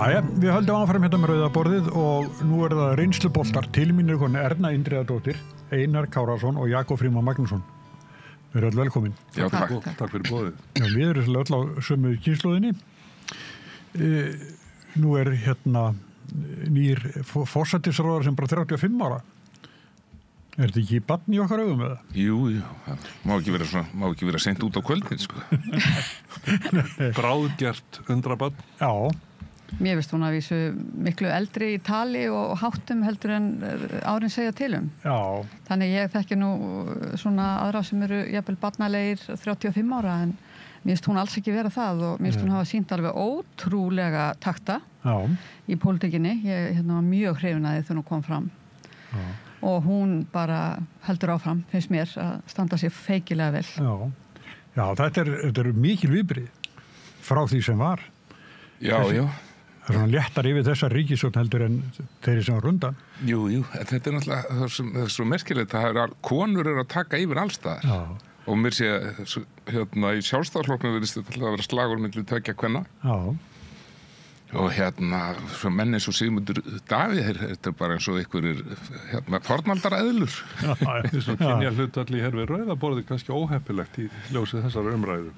Jæja, við höldum áfram hérna með rauðaborðið og nú það reynsluboltar. Til mín konu Erna Indriðadóttir, Einar Kárason og Jakob Frímann Magnússon. Við öll velkomin. Já, takk fyrir boðið. Já, við erum öll á sömu kynslóðinni. Nú hérna nýr forsætisráðari sem bara 35 ára. Þetta ekki barn í okkar augum eða? Jú, má ekki vera seint út á kvöldin, sko. Bráðgert undrabarn. Já. Mér veist hún að vísu miklu eldri í tali og háttum heldur en árin segja til Já. Þannig ég þekki nú svona aðra sem eru jafnvel barnalegir 35 ára en mér finnst hún alls ekki vera það og mér finnst hún hafa sýnt alveg ótrúlega takta í pólitíkinni. Ég var mjög hrifin að því þegar hún kom fram. Já. Og hún bara heldur áfram, finnst mér, að standa sér feikilega vel. Já, þetta er mikil viðbrigði frá því sem var. Já. Það er svona léttar yfir þessar ríkisstjórn heldur en þeirri sem var rundan. Jú, þetta er náttúrulega, það er svo merkilegt, konur eru að taka yfir allstaðar. Já. Og mér sé, hérna, í Sjálfstæðisflokknum virðist þetta alltaf að vera slagur milli tveggja kvenna. Já. Og svo menn eins og Sigmundur Davíð, þetta er bara eins og einhverjir, fornaldaræðlur. Svo kynja hlutfall í herfi rauðaborði kannski óheppilegt í ljósið þessar umræðu.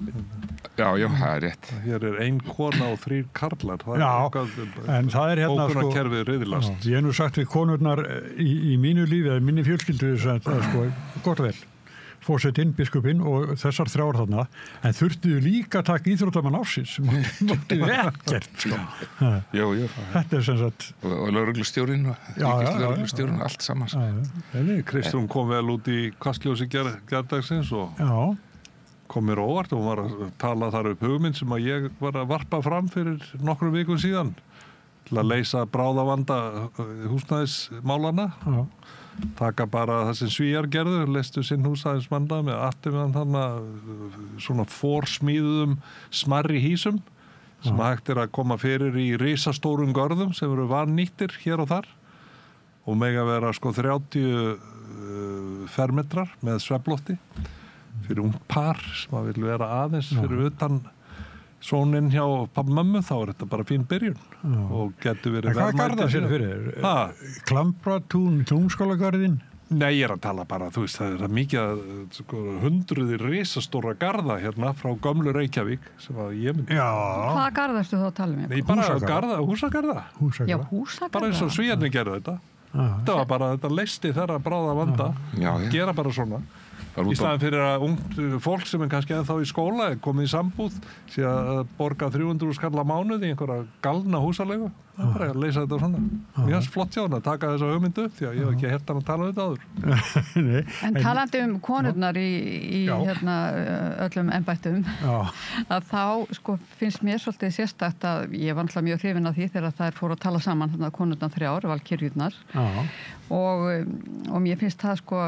Já, það er rétt. Hér er 1 kona og 3 karlar. En það er hérna sko kerfið riðilast. Ég nú sagt við konurnar í mínu lífi eða minni fjölskyldu þess að sko gott vel. Fórsetinn, biskupinn og þessar 3 þarna, en þurftuðu líka að taka íþróttamann ársins, máttuðu ekkert, sko. Jú. Þetta er sem sagt... Og lögreglustjórinn, allt saman. Kristrún kom vel út í kastljósi gerðdagsins og kom mér óvart og hún var að tala þar upp hugmynd sem að ég var að varpa fram fyrir nokkrum vikum síðan til að leysa bráðavanda húsnæðismálana. Taka bara það sem Svíar gerðu, leistu sinn húsnæðisvanda með svona forsmíðuðum smærri hýsum sem hægt er að koma fyrir í risastórum görðum sem eru vannýttir hér og þar og mega vera sko 30 fermetrar með svefnlofti fyrir ungt par sem að vil vera aðeins fyrir utan soninn hjá pappa-mömmu, þá er þetta bara fín byrjun og getur verið verðmæti. En hvað garðar sér fyrir? Klambratún, Hljómskálagarðinn? Nei, ég er að tala bara, þú veist, það er mikið hundruðir risastóra garða hérna frá gömlu Reykjavík sem að ég myndi. Hvaða garða ertu þá að tala með? Nei, bara húsagarða. Já, húsagarða. Bara eins og Svíarnir gerðu þetta. Þetta var bara, þetta leysti þeirra bráða vanda. Gera bara svona. Í staðan fyrir að ungt fólk sem er kannski ennþá í skóla er komið í sambúð sé að borga 300 skall á mánuði í einhverja galna húsaleigu. Það er bara að leysa þetta svona. Mjög flott hjá hann að taka þessa hugmyndu því að ég hef ekki heyrt hann að tala um þetta áður. En talandi konurnar í hérna öllum embættum að þá sko finnst mér svolítið sérstakt að ég var alltaf mjög hrifin af því þegar þær fóru að tala saman þarna konurnar 3 valkyrjurnar og mér finnst það sko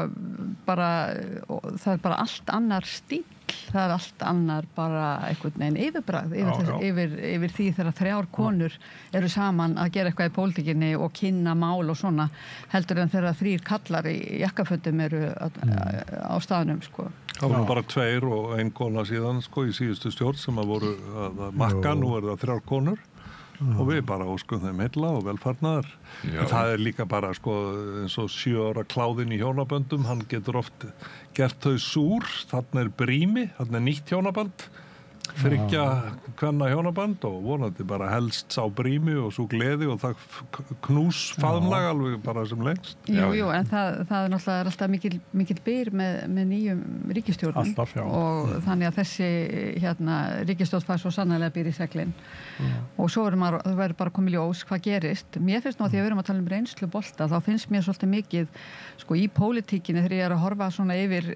bara það er bara allt annar stíll, það er allt annar bara einhvern veginn yfirbragð yfir því þegar 3 konur eru saman að gera eitthvað í pólitíkinni og kynna mál og svona heldur en þegar 3 kallar í jakkafötum eru á staðnum sko. Það voru bara 2 og 1 kona síðan sko í síðustu stjórn sem að voru að makka, nú eru það 3 konur og við bara óskum þeim heilla og velfarnaðar. En það er líka bara sko eins og 7 ára kláðin í hjónaböndum, hann getur oft gert þau súr, þarna er brími, þarna er nýtt hjónabönd, 3 kvenna hjónabönd og vonandi bara helst sá brími og svo gleði og það knús faðmlag alveg bara sem lengst. Jú, en það er náttúrulega alltaf mikil byr með nýjum ríkisstjórnum og þannig að þessi ríkisstjórn fær svo sannarlega byr í seglinn og svo verður bara komið ljós hvað gerist. Mér finnst nú að því að við erum að tala um reynslu bolta, þá finnst mér svolítið mikið sko í pólitíkinni þegar ég er að horfa svona yfir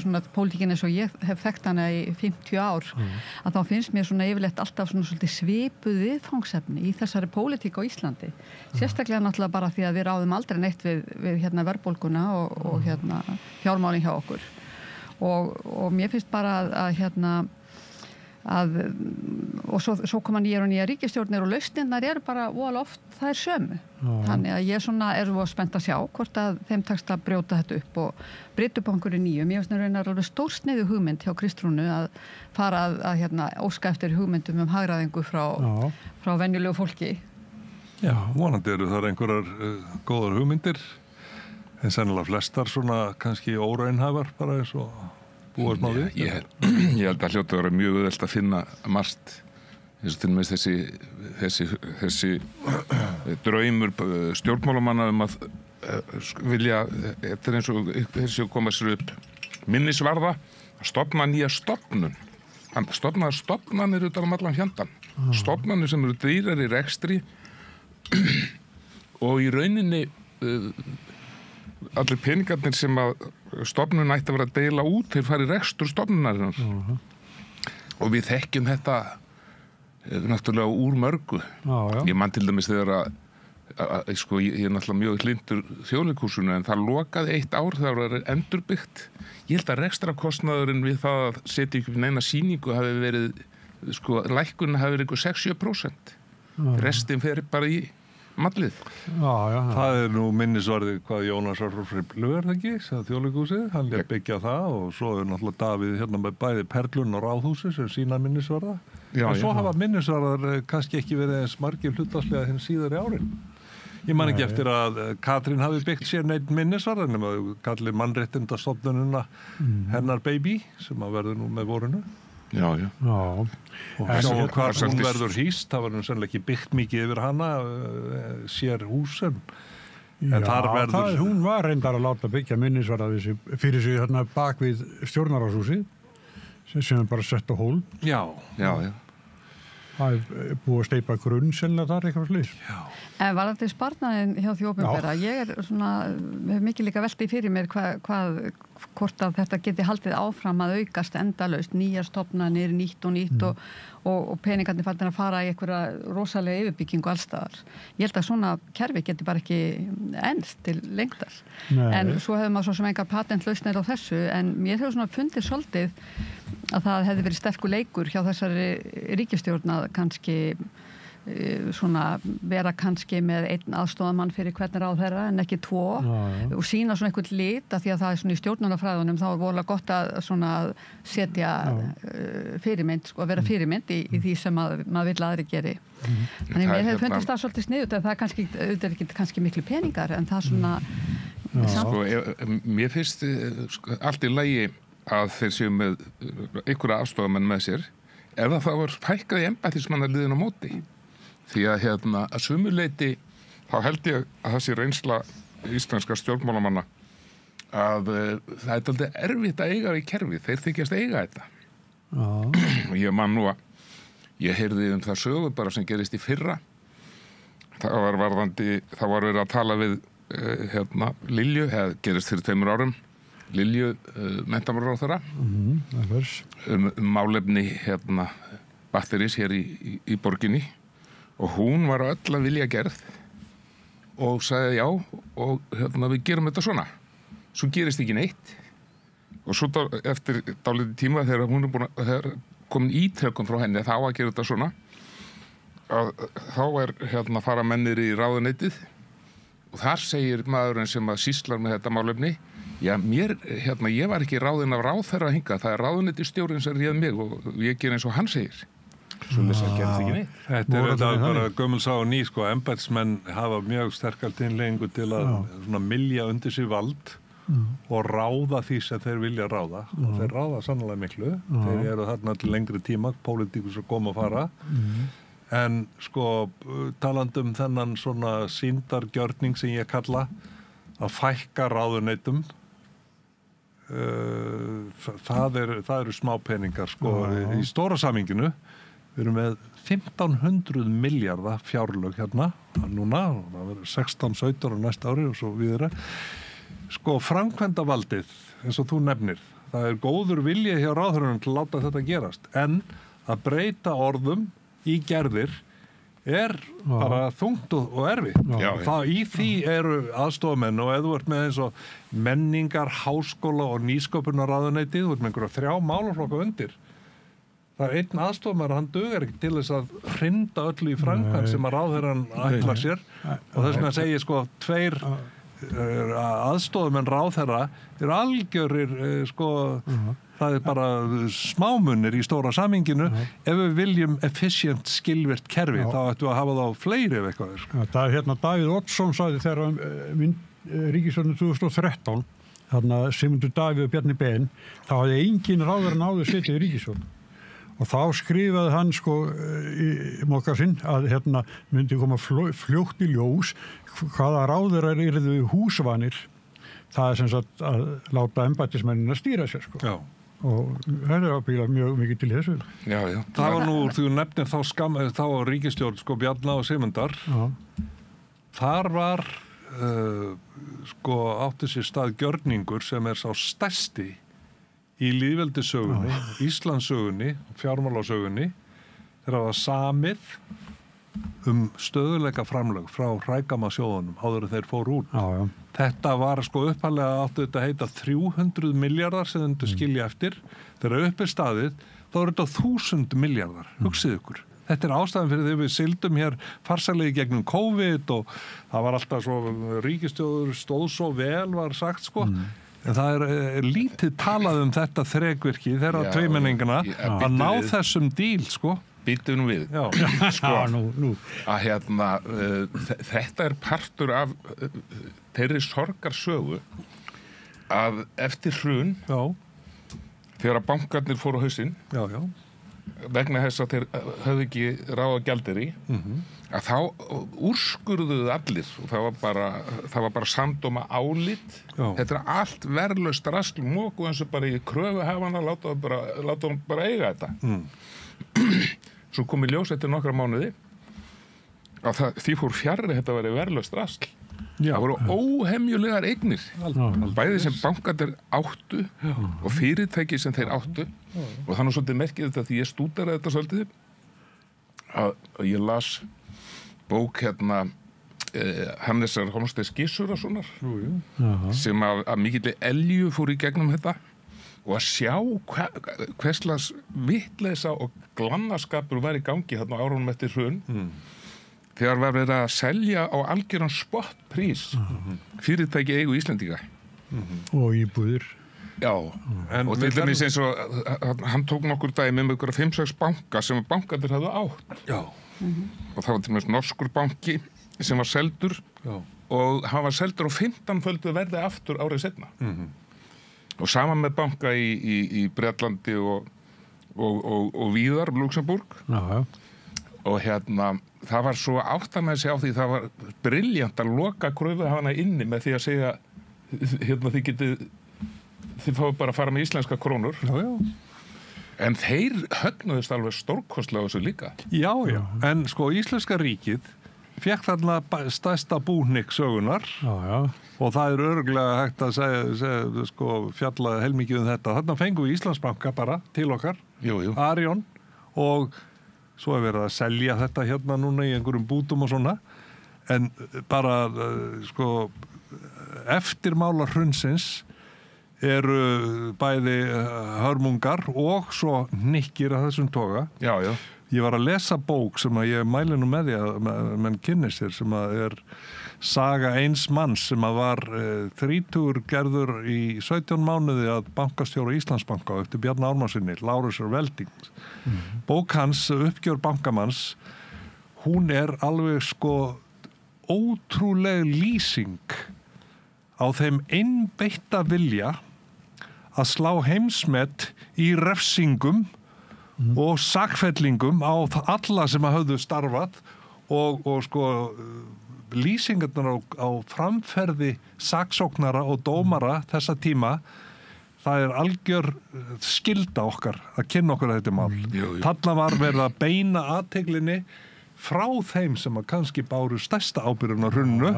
svona pólitíkinni eins og ég hef þekkt hana í 50 ár að þá finnst mér svona yfirleitt alltaf svona svolítið svipuð viðfangsefni í þessari pólitík á Íslandi. Sérstaklega náttúrulega bara því að við ráðum aldrei neitt við verðbólguna og fjármálin hjá okkur. Og mér finnst bara og svo koma nýjar og nýjar ríkisstjórnir og lausnirnar eru bara oft það er sömu. Þannig að ég er spennt að sjá hvort að þeim takst að brjóta þetta upp og breyta upp á einhverju nýju. Mér finnst raunar alveg stórsniðu hugmynd hjá Kristrúnu að fara að óska eftir hugmyndum hagræðingu frá venjulegu fólki. Já, vonandi eru þar einhverjar góðar hugmyndir en sennilega flestar svona kannski óraunhæfar bara eins og búast má við. Ég held að hljóta að vera mjög auðvelt að finna margt eins og til og með þessi draumur stjórnmálamanna að vilja, þetta eins og þessi koma sér upp minnisvarða að stofna nýja stofnun. Stofnaðar stofnanir utan allan fjandann. Stofnanir sem eru dýrar í rekstri og í rauninni allir peningarnir sem að stofnun ætti að vera að deila út þeir fari rekstur stofnunarinnar og við þekkjum þetta náttúrulega úr mörgu. Ég man til dæmis þegar að sko, ég náttúrulega mjög hlindur Þjóðleikhúsinu en það lokaði 1 ár þegar það var endurbyggt. Ég held að rekstrakostnaðurinn við það að setja ykkur neina sýningu hafi verið, sko, lækkunna hafi verið ykkur 6-7%. Restin fer bara í mallið. Það er nú minnisvarði hvað Jónasar Hriflu það ekki, Þjóðleikhúsið, hann lét byggja það og svo er náttúrulega Davíð hérna með bæði Perlun og Ráðhúsið sem sína minnisvarða. En svo hafa minnisvarðar kannski ekki verið eins margir hlutfallslega hinn síðari árin. Ég man ekki eftir að Katrín hafi byggt sér neitt minnisvarða nema að kalli mannréttindastofnunina hennar baby sem að verður nú með vorinu. Já. Og svo hvað hún verður hýst, það var sennilega ekki byggt mikið yfir hana, sér húsum. En þar verður... hún var reyndar að láta byggja minnisvarða fyrir sig þarna bak við stjórnarráðshúsið, sem er bara sett á hólm. Já. Það er búið að steypa grunn sennilega þar eitthvað slís. En varðandi sparnaðinn hjá því opinbera, ég hef mikið líka veltið fyrir mér hvort að þetta geti haldið áfram að aukast endalaust, nýjar stofnanir, nýtt og peningarnir fannir að fara í einhverja rosalega yfirbyggingu allstaðar. Ég held að svona kerfi geti bara ekki enst til lengdar. En svo hefur maður svo sem engar patentlausnir á þessu, en mér hefur svona fundið svolítið að það hefði verið sterkur leikur hjá þessari ríkisstjórn að kannski vera kannski með 1 aðstoðarmann fyrir hvern ráðherra en ekki 2 og sína svona einhvern lit af því að það er svona í stjórnunarfræðunum þá er voðalega gott að setja fyrirmynd, sko, að vera fyrirmynd í því sem maður vill aðri geri. Þannig mér hefur fundist það svolítið sniðut að það er ekki kannski miklu peningar en það svona mér finnst allt í lagi að þeir séu með einhverja aðstoðarmenn með sér ef það var hækkað í embættismannaliðin á móti. Því að að sumuleyti þá held ég að þessi reynsla íslenska stjórnmálamanna að það er dálítið erfitt að eiga í kerfi, þeir þykjast eiga þetta. Og ég man nú að ég heyrði það sögu bara sem gerist í fyrra. Það var verið að tala við Lilju, eða gerist fyrir 2 árum, Lilju menntamálaráðherra málefni batterís hér í borginni og hún var öll að vilja gerð og sagði já og við gerum þetta svona. Svo gerist ekki neitt og svo eftir dálítið tíma þegar hún er komin ítrekkum frá henni að það á að gera þetta svona þá fara mennir í ráðuneytið og þar segir maðurinn sem að sýslar með þetta málefni já, ég var ekki ráðinn af ráðherra hingað, það er ráðuneytisstjórinn sem réð mig og ég ger eins og hann segir. Svo þess að gerði ekki neitt. Þetta er bara gömulsá og ný, sko, embættismenn hafa mjög sterkar tilhneigingu til að mylja undir sig vald og ráða því sem þeir vilja ráða. Og þeir ráða sannlega miklu. Þeir eru þarna til lengri tíma, pólitíkus að koma og fara. En sko, talandum þennan svona sýndargjörning sem ég kalla að fækka ráðuneytum, það eru smápeningar, sko, í stóra samhenginu. Við erum með 1500 milljarða fjárlög hérna, núna, það verður 16-17 á næsta ári og svo videre. Sko, framkvæmdavaldið, eins og þú nefnir, það er góður vilji hjá ráðherrunum til að láta þetta gerast, en að breyta orðum í gerðir er bara þungt og erfitt. Það í því eru aðstofamenn og ef þú ert með eins og menningar, háskóla og nýsköpunarráðuneytið, þú ert með einhverja 3 málaflokka undir. það einn aðstofamæður, hann dugar ekki til þess að hrinda öllu í framkvæmd sem að ráðherrann ætlar sér og þess vegna segi ég sko 2 aðstofamenn ráðherra eru algjörir það bara smámunir í stóra samhenginu ef við viljum efficient skilvirkt kerfi þá ættum við að hafa þá fleiri ef eitthvað sko. Það er Davíð Oddsson sagði þegar ríkisstjórnin 2013 þarna Sigmundur Davíð og Bjarni Ben þá hafði engin ráðherra náðu setið í ríkisstjórn og þá skrifaði hann sko í mokka sinn að myndi koma fljótt í ljós hvaða ráðherrar yrðu húsvanir það er sem sagt að láta embættismennina stýra sér sko. Já. Og það er ábyggilega mjög mikið til þessu. Já. Það var nú, þú nefnir þá ríkisstjórn sko Bjarna og Sigmundar. Já. Þar var átti sér stað gjörningur sem er sá stærsti í lýðveldissögunni, Íslandssögunni, fjármálasögunni þegar það var samið stöðuleika framlög frá hrægammasjóðunum áður en þeir fóru út. Já. Þetta var upphaflega áttu þetta að heita 300 milljarðar sem þau skilja eftir. Þegar upp er staðið, þá er þetta 1000 milljarðar. Hugsið ykkur. Þetta er ástæðan fyrir því við sildum hér farsælegi gegnum COVID og það var alltaf svo ríkisstjórn stóð svo vel var sagt sko. En það er lítið talað þetta þrekvirki þeirra tveimenningana að ná þessum díl sko. Býtum nú við sko, að þetta er partur af þeirri sorgarsögu að eftir hrun þegar að bankarnir fóru á hausinn vegna þess að þeir höfðu ekki ráð á gjaldeyri að þá úrskurðuðu allir og það var bara samdóma álit þetta er allt verðlaust rasl móku eins og bara í kröfuhafana láta hann bara eiga þetta Svo kom í ljós eftir nokkra mánuði að því fór fjarri þetta væri verðlaust rasl. Það voru óhemjulegar eignir. Bæði sem bankarnir áttu og fyrirtæki sem þeir áttu og þannig svolítið merkið þetta því ég stúderaði þetta svolítið að ég las bók Hannesar Holmsteins Gissurasonar sem að mikilli elju fór í gegnum þetta og að sjá hverslags vitleysa og glannaskapur var í gangi þarna á árunum eftir hrun þegar var verið að selja á algjöran spottprís fyrirtæki eigu Íslendinga og íbúðir og til dæmis eins og hann tók nokkur dæmi með ykkur 5-6 banka sem bankarnir hafðu átt og það var til dæmis norskur banki sem var seldur og hann var seldur á 15-földu verði aftur árið seinna og saman með banka í Bretlandi og víðar, Luxemburg og það var svo áttamenn sig á því það var brilljant að loka kröfuhafana inni með því að segja þið fáið bara að fara með íslenska krónur en þeir högnuðust alveg stórkostlega þessu líka en sko íslenska ríkið fekk þarna stærsta búhnikk sögunar og það er örugglega hægt að segja sko, fjalla heilmikið þetta. Þarna fengum við Íslandsbanka bara til okkar, Arion og svo er verið að selja þetta núna í einhverjum bútum og svona en bara sko eftirmála hrunsins eru bæði hörmungar og svo hnykkir af þessum toga. Ég var að lesa bók sem að ég mæli nú með því að menn kynni sér sem að er saga eins manns sem að var 30 gerður í 17 mánuði að bankastjóra Íslandsbanka eftir Bjarna Ármannsssyni, Lárusar Velding. Bók hans, Uppgjör bankamanns, hún er alveg sko ótrúleg lýsing á þeim einbeitta vilja að slá heimsmet í refsingum og sakfellingum á alla sem að höfðu starfað og sko lýsingarnar á framferði saksóknara og dómara þessa tíma það er algjör skylda okkar að kynna okkur þetta mál. Þarna var verið að beina athyglinni frá þeim sem að kannski báru stærsta ábyrgðina á hruninu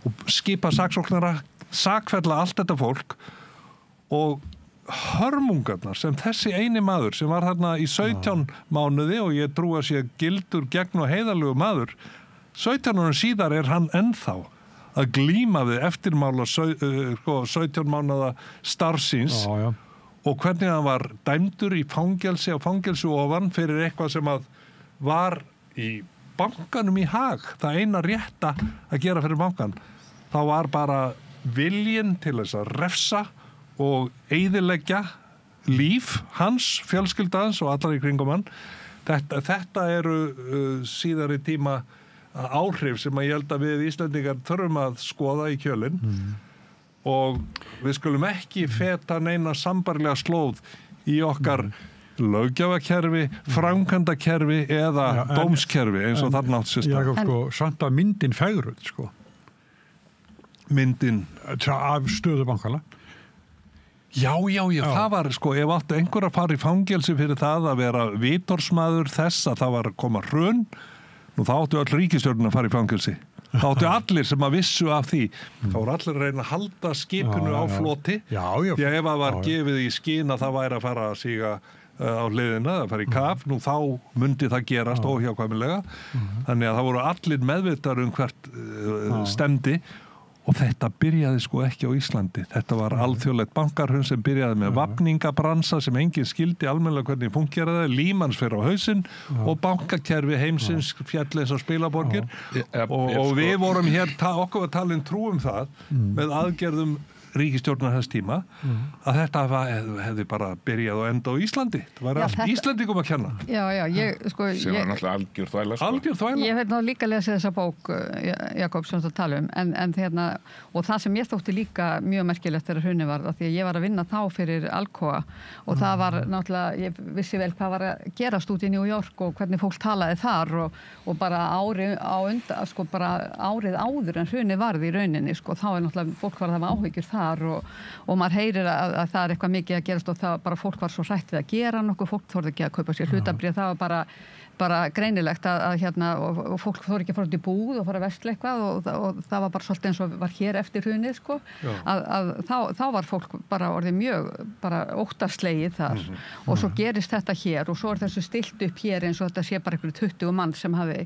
og skipa saksóknara, sakfella allt þetta fólk og hörmungarnar sem þessi eini maður sem var þarna í 17 mánuði og ég trú að sé gildur gegn og heiðarlegu maður 17 árum síðar er hann ennþá að glíma við eftirmála 17 mánuða starfsins og hvernig hann var dæmdur í fangelsi og fangelsi ofan fyrir eitthvað sem að var í bankanum í Haag, það eina rétta að gera fyrir bankan. Þá var bara viljinn til þess að refsa og eyðileggja líf hans, fjölskyldaðans og allar í kringum hann. Þetta eru síðari tíma áhrif sem að ég held að við Íslendingar þurfum að skoða í kjölinn og við skulum ekki feta neina sambarlega slóð í okkar löggjafakerfi, framkvæmdakerfi eða dómskerfi eins og þarna átt sér stað. Jakob, sko, samt að myndin fegruð, sko. Myndin af stöðu bankana. Já, það var, sko, ef áttu einhver að fara í fangelsi fyrir það að vera vitorsmaður þess að það var að koma hrun, nú þá áttu öll ríkisstjórnin að fara í fangelsi. Þá áttu allir sem að vissu af því. Þá voru allir að reyna að halda skipinu á floti. Því að ef það var gefið í skyn að það væri að fara að síga á hliðina, að fara í kaf, nú þá myndi það gerast óhjákvæmilega. Þannig að það voru allir meðvitaður hvert stemdi. Og þetta byrjaði sko ekki á Íslandi. Þetta var alþjóðlegt bankarhrun sem byrjaði með vafningabransa sem enginn skildi almennilega hvernig fungeraði, límans fyrir á hausinn og bankakerfi heimsins fjall eins og spilaborgir. Og við vorum hér, okkur var talin trú það með aðgerðum ríkisstjórnar þess tíma að þetta hefði bara byrjað og enda á Íslandi. Það var allt Íslandingum að kenna. Já, ég sem var náttúrulega algjör þvæla. Algjör þvæla. Ég veit ná líka að lesa þessa bók, Jakob, sem þú tala en og það sem ég þótti líka mjög merkilegt þegar hrunið var, því að ég var að vinna þá fyrir Alcoa og það var náttúrulega, ég vissi vel hvað var að gerast út í New York og hvernig fólk talaði þar og bara árið áður en hrunið varð í rauninni, sko, þá náttúrulega fólk var að hafa áhyggjur þar og maður heyrir að það er eitthvað mikið að gerast og það bara fólk var svo hrætt við að gera nokkuð, fólk þorði ekki að kaupa sér hlutabréf, það var bara greinilegt og fólk þorði ekki að fara út í búð og fara að versla eitthvað og það var bara svolítið eins og var hér eftir hrunið, sko, þá var fólk bara orðið mjög bara óttaslegið þar og svo gerist þetta hér og svo er þessu stilt upp hér eins og þetta sé bara einhverju 20 mann sem hafi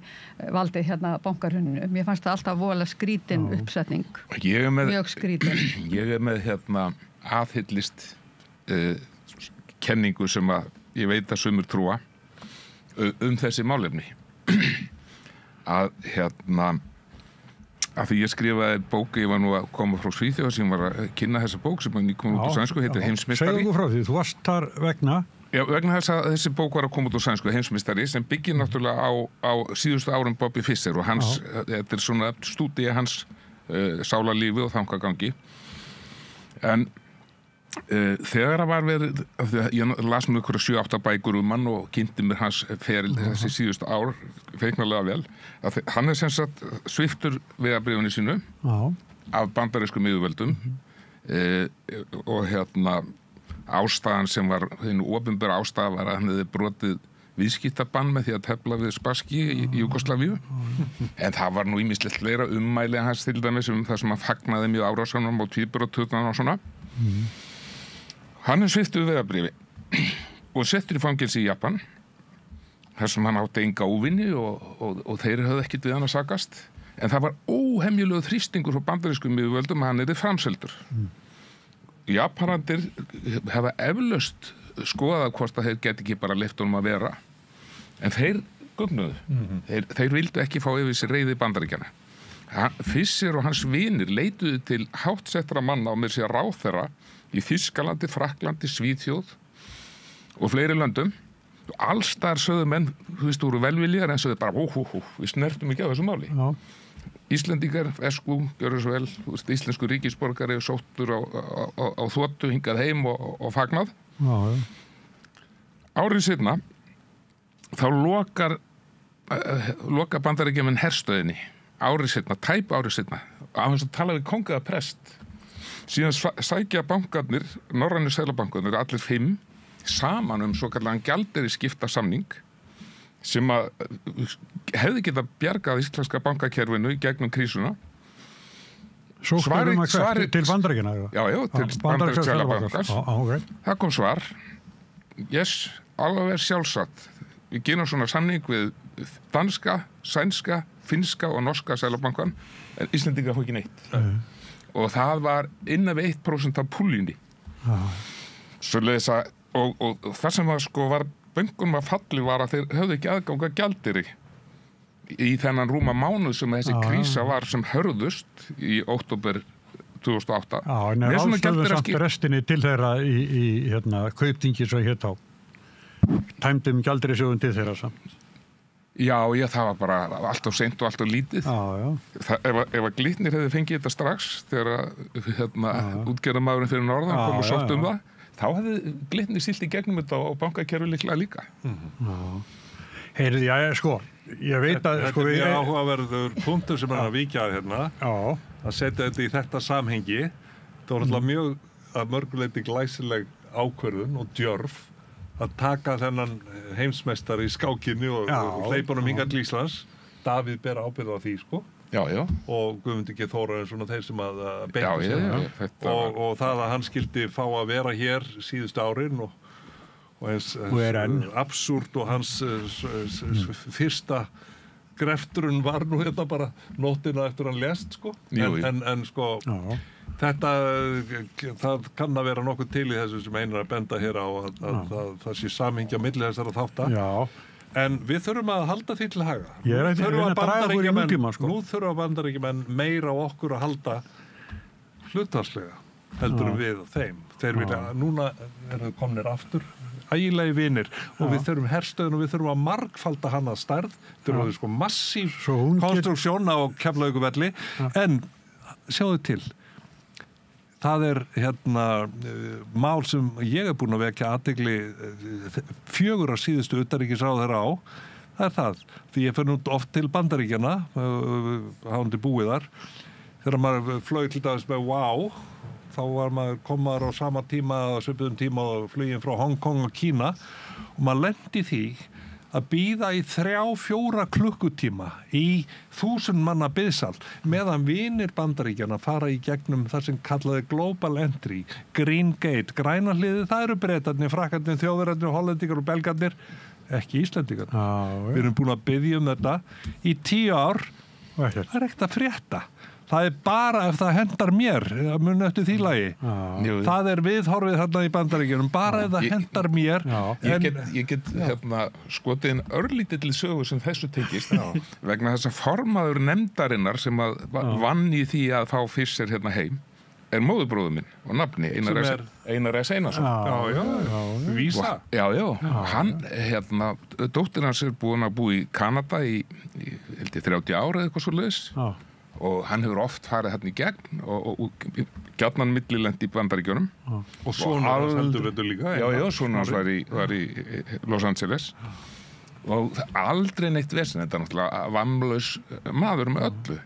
valdið bankarhruninu. Mér fannst það alltaf voðalega skrítin uppsetning. Mjög skrítin. Ég er með aðhyllist kenningu sem að ég veit að sumir trúa þessi málefni að að því ég skrifaði bók, ég var nú að koma frá Svíþjóð sem var að kynna þessa bók sem var nýkomin út á sænsku, heitir Heimsmeistari. Segðu frá því, þú varst þar vegna? Já, vegna þess að þessi bók var að koma út á sænsku, Heimsmeistari, sem byggir náttúrulega á síðustu árum Bobby Fischer og hans, þetta er svona stúdía hans sálarlífi og þangagangi. En þegar það var verið, ég las nú ykkur 7-8 bækur hann og kynnti mér hans feril þessi síðustu ár feiknarlega vel, að hann er sem sagt sviptur vegabréfinu sínu af bandarískum yfirvöldum og ástæðan sem var, hinn opinbera ástæða var að hann hefði brotið viðskiptabann með því að tefla við Spassky í Júgóslavíu en það var nú ýmislegt fleira ummæli hans til dæmis það sem hann fagnaði mjög árásanum á tvíburatugnum og svona. Hann er sviptur vegabréfi og settur í fangelsi í Japan þar sem hann átti enga óvinni og þeir höfðu ekkert við hann að sakast en það var óhemjulegur þrýstingur frá bandarískum yfirvöldum að hann yrði framseldur. Japanarnir hafa eflaust skoðað hvort að þeir geti ekki bara leyft honum að vera en þeir gugnuðu. Þeir vildu ekki fá yfir sér reiði Bandaríkjanna. Fischer og hans vinir leituðu til háttsettra manna og mér sé ráðherra í Þýskalandi, Frakklandi, Svíþjóð og fleiri löndum og alls þar sögðu menn, þú veist, voru velviljar en sögðu bara, við snertum ekki á þessu máli. Íslendingar, gjörðu svo vel, þú veist, íslensku ríkisborgari sóttur á þotu, hingað heim og fagnað. Árið seinna þá loka Bandaríkjamenn herstöðinni árið seinna, tæp árið seinna á þess að tala við kóng eða prest síðan sækja bankarnir norrænu seðlabankarnir, allir 5 saman svokallaðan gjaldeyrisskiptasamning sem að hefði getað bjargað íslenska bankakerfinu í gegnum krísuna. Svarið til Bandaríkjanna? Já, til bandaríska seðlabankans. Það kom svar. Alveg sjálfsagt. Við gerum svona samning við danska, sænska, finnska og norska seðlabankan en Íslendingar fór ekki neitt. Og það var innan við 1% af púllinni. Svoleiðis að, og það sem var sko var bönkunum að falli var að þeir höfðu ekki aðgang að gjaldeyri í þennan rúma mánuð sem þessi krísa var sem hörðust í október 2008. Já, en ástöðu samt restinni til þeirra í kauptingi svo hétt á. Tæmdum gjaldeyrisjóðum til þeirra samt. Já, það var bara allt of seint og allt of lítið. Ef að Glitnir hefði fengið þetta strax þegar útgerðarmaðurinn fyrir norðan kom og sótt það, þá hefði Glitnir siglt í gegnum þetta og bankakerfi líka. Heyrðu, sko, ég veit að... Þetta er mjög áhugaverður punktur sem að víkja hérna, að setja þetta í þetta samhengi. Það var alltaf mjög að mörguleiti glæsileg ákvörðun og djörf að taka þennan heimsmeistari í skákinni og hleypunum hingað til Íslands. Davíð ber ábyrgð á því, sko. Já. Og Guðmundur G. Þórarinsson svona þeir sem að beita sig. Og það að hann skildi fá að vera hér síðustu árin og eins absúrt og hans fyrsta greftrun var nú þetta bara nóttina eftir hann lést, sko. En sko... Það kann að vera nokkuð til í þessu sem Einar að benda hér á að það sé samhengja milli þessara þátta. En við þurfum að halda því til haga. Nú þurfa Bandaríkjamenn meira á okkur að halda hlutfallslega heldur við þeim. Þeir vilja, núna eru komnir aftur ægilegi vinir og við þurfum herstöðin og við þurfum að margfalda hana stærð. Þurfum sko massív konstruksjón á Keflavíkurvelli en sjáðu til. Það er mál sem ég er búin að vekja athygli 4 af síðustu utanríkisráðherra á. Það er það. Því ég fer nú oft til Bandaríkjanna, hafandi búið þar. Þegar maður flög til dæmis með WOW, þá kom maður á sama tíma, svipuðum tíma og flugin frá Hong Kong og Kína og maður lendi því að bíða í 3-4 klukkutíma í 1000 manna biðsal meðan vinir Bandaríkjanna fara í gegnum það sem kallaði Global Entry, Green Gate, græna hliðið, það eru Bretarnir, Frakkarnir, Þjóðverjarnir, Hollendingar og Belgarnir, ekki Íslendingar. Við erum búin að biðja þetta í 10 ár, það er ekkert að frétta. Það er bara ef það hendar mér, að muni eftir því lagi. Það er viðhorfið þarna í Bandaríkjunum, bara ef það hendar mér. Ég get skotið inn örlítill sögu sem þessu tengist vegna þess að formaður nefndarinnar sem að vann í því að fá Fischer heim er móðurbróður minn og nafni Einar S. Einarsson. Vísa. Já. Hann, dóttir hans er búin að búa í Kanada í 30 ára eða eitthvað svoleiðis. Og hann hefur oft farið hérna í gegn og gjarnan millilent í Bandaríkjunum. Og svona hans heldur þetta líka. Já, svona hans var í Los Angeles. Og aldrei neitt vesen, þetta er náttúrulega vamlaus maður með öllu.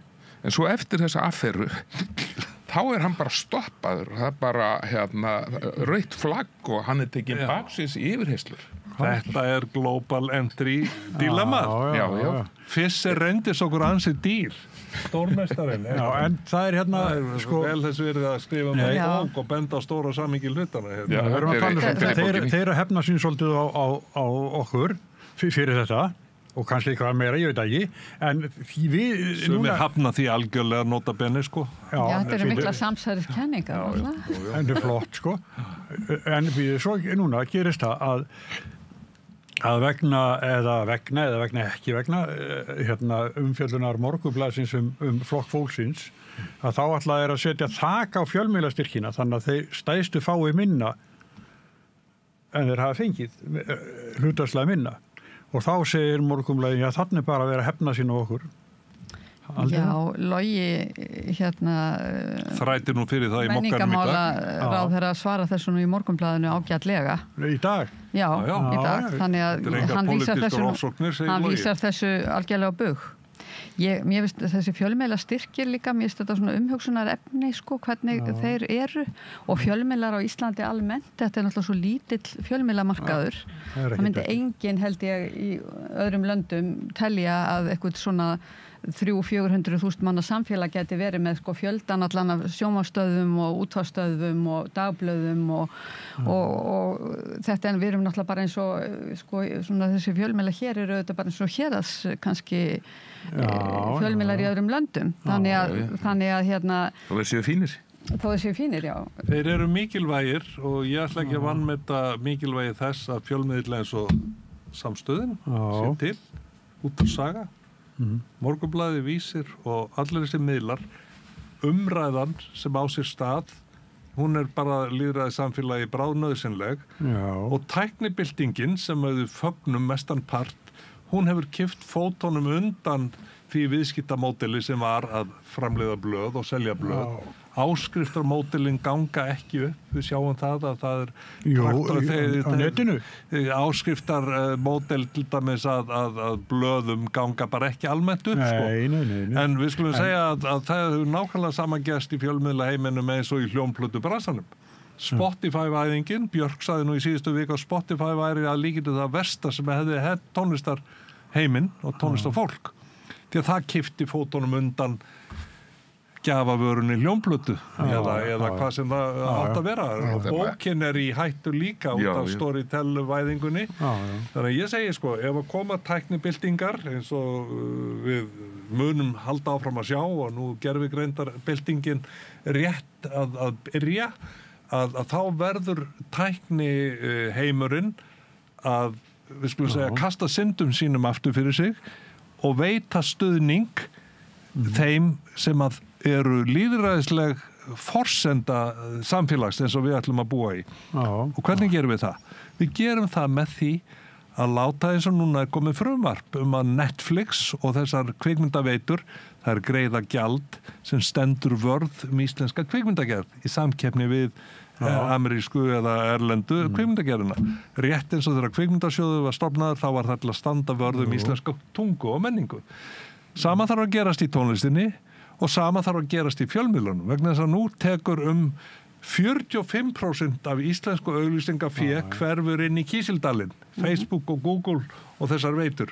En svo eftir þessa afferu, þá er hann bara stoppaður. Það er bara rautt flagg og hann er tekinn baksins í yfirheyslur. Þetta er Global Entry dilemma. Já. Fischer reyndist okkur ansið dýr. Stórmestarinn. En það er sko vel þess verið að skrifa með bók og benda á stóra samhengi hlutana. Þeir eru hefna sín svolítið á okkur fyrir þetta og kannski eitthvað meira, ég veit ekki, en við... Sumir hafna því algjörlega nota bene, sko. Já, þetta eru mikla samsæriskenningar. En þetta er flott, sko. En svo núna gerist það að vegna ekki vegna umfjöllunar Morgunblaðsins flokk fólksins að þá ætla þeir að setja þak á fjölmiðlastyrkina þannig að þeir stæðstu fái minna en þeir hafa fengið hlutfallslega minna og þá segir Morgunblaðið að þannig bara að vera að hefna sín á okkur. Já, Logi þrætir nú fyrir það í mokkanum í dag. Menningamála ráðherra svara þessu nú í Morgunblaðinu ágætlega. Í dag? Já, í dag. Þannig að hann vísar þessu algjörlega á bug. Mér finnst þessi fjölmiðla styrkir líka, mér finnst þetta svona umhugsunar efni, sko, hvernig þeir eru og fjölmiðlar á Íslandi almennt, þetta er náttúrulega svo lítill fjölmiðlamarkaður. Það myndi enginn, held ég, í öðrum löndum telja að eitthvað svona 300-400.000 manna samfélag geti verið með sko fjöldan allan af sjónvarpsstöðvum og útvarpsstöðvum og dagblöðum og þetta en við erum náttúrulega bara eins og sko svona þessi fjölmiðla hér eru auðvitað bara eins og héraðs kannski fjölmiðlar í öðrum löndum þannig að og við séu fínir. Þó þessi fínir, já. Þeir eru mikilvægir og ég ætla ekki að vanmeta mikilvægi þess að fjölmiðla eins og Samstöðin sé til, Útvarpssaga, Morgunblaðið, Vísir og allir þessi miðlar, umræðan sem á sér stað, hún bara lýðræði samfélagi bráðnauðsynleg og tæknibyltingin sem við fögnum mestan part, hún hefur kippt fótunum undan því viðskiptamódeli sem var að framleiða blöð og selja blöð. Áskriftarmódelin ganga ekki upp, við sjáum það að það á netinu. Áskriftarmódel til dæmis að blöðum ganga bara ekki almennt upp. Nei. En við skulum segja að það hefur nákvæmlega saman gerst í fjölmiðla heiminum eins og í hljómplötu bransanum. Spotify-væðingin, Björk sagði nú í síðustu viku að Spotify væri að líkindi það versta sem hefði hent tónlistar heiminn og tónlistar fólk. Því að það kippti fótunum undan gjafavörunni hljómplötu eða hvað sem það átt að vera. Bókin í hættu líka út af Storytel-væðingunni. Þannig að ég segi ef að koma tæknibyltingar eins og við munum halda áfram að sjá og nú gervigreindarbyltingin rétt að byrja, að þá verður tækni heimurinn að, við skulum segja, kasta syndum sínum aftur fyrir sig og veita stuðning þeim sem að eru lýðræðisleg forsenda samfélags eins og við ætlum að búa í. Og hvernig gerum við það? Við gerum það með því að láta eins og núna komið frumvarp að Netflix og þessar kvikmyndaveitur, það er greiða gjald sem stendur vörð íslenska kvikmyndagerð í samkeppni við amerísku eða erlendu kvikmyndagerðina. Rétt eins og þegar kvikmyndasjóður var stofnaður þá var það til að standa vörð íslenska tungu og menningu. Sama þarf að gerast í tónlistinni og sama þarf að gerast í fjölmiðlunum vegna þess að nú tekur 45% af íslensku auglýsingafé hverfur inn í Kísildalinn, Facebook og Google og þessar veitur.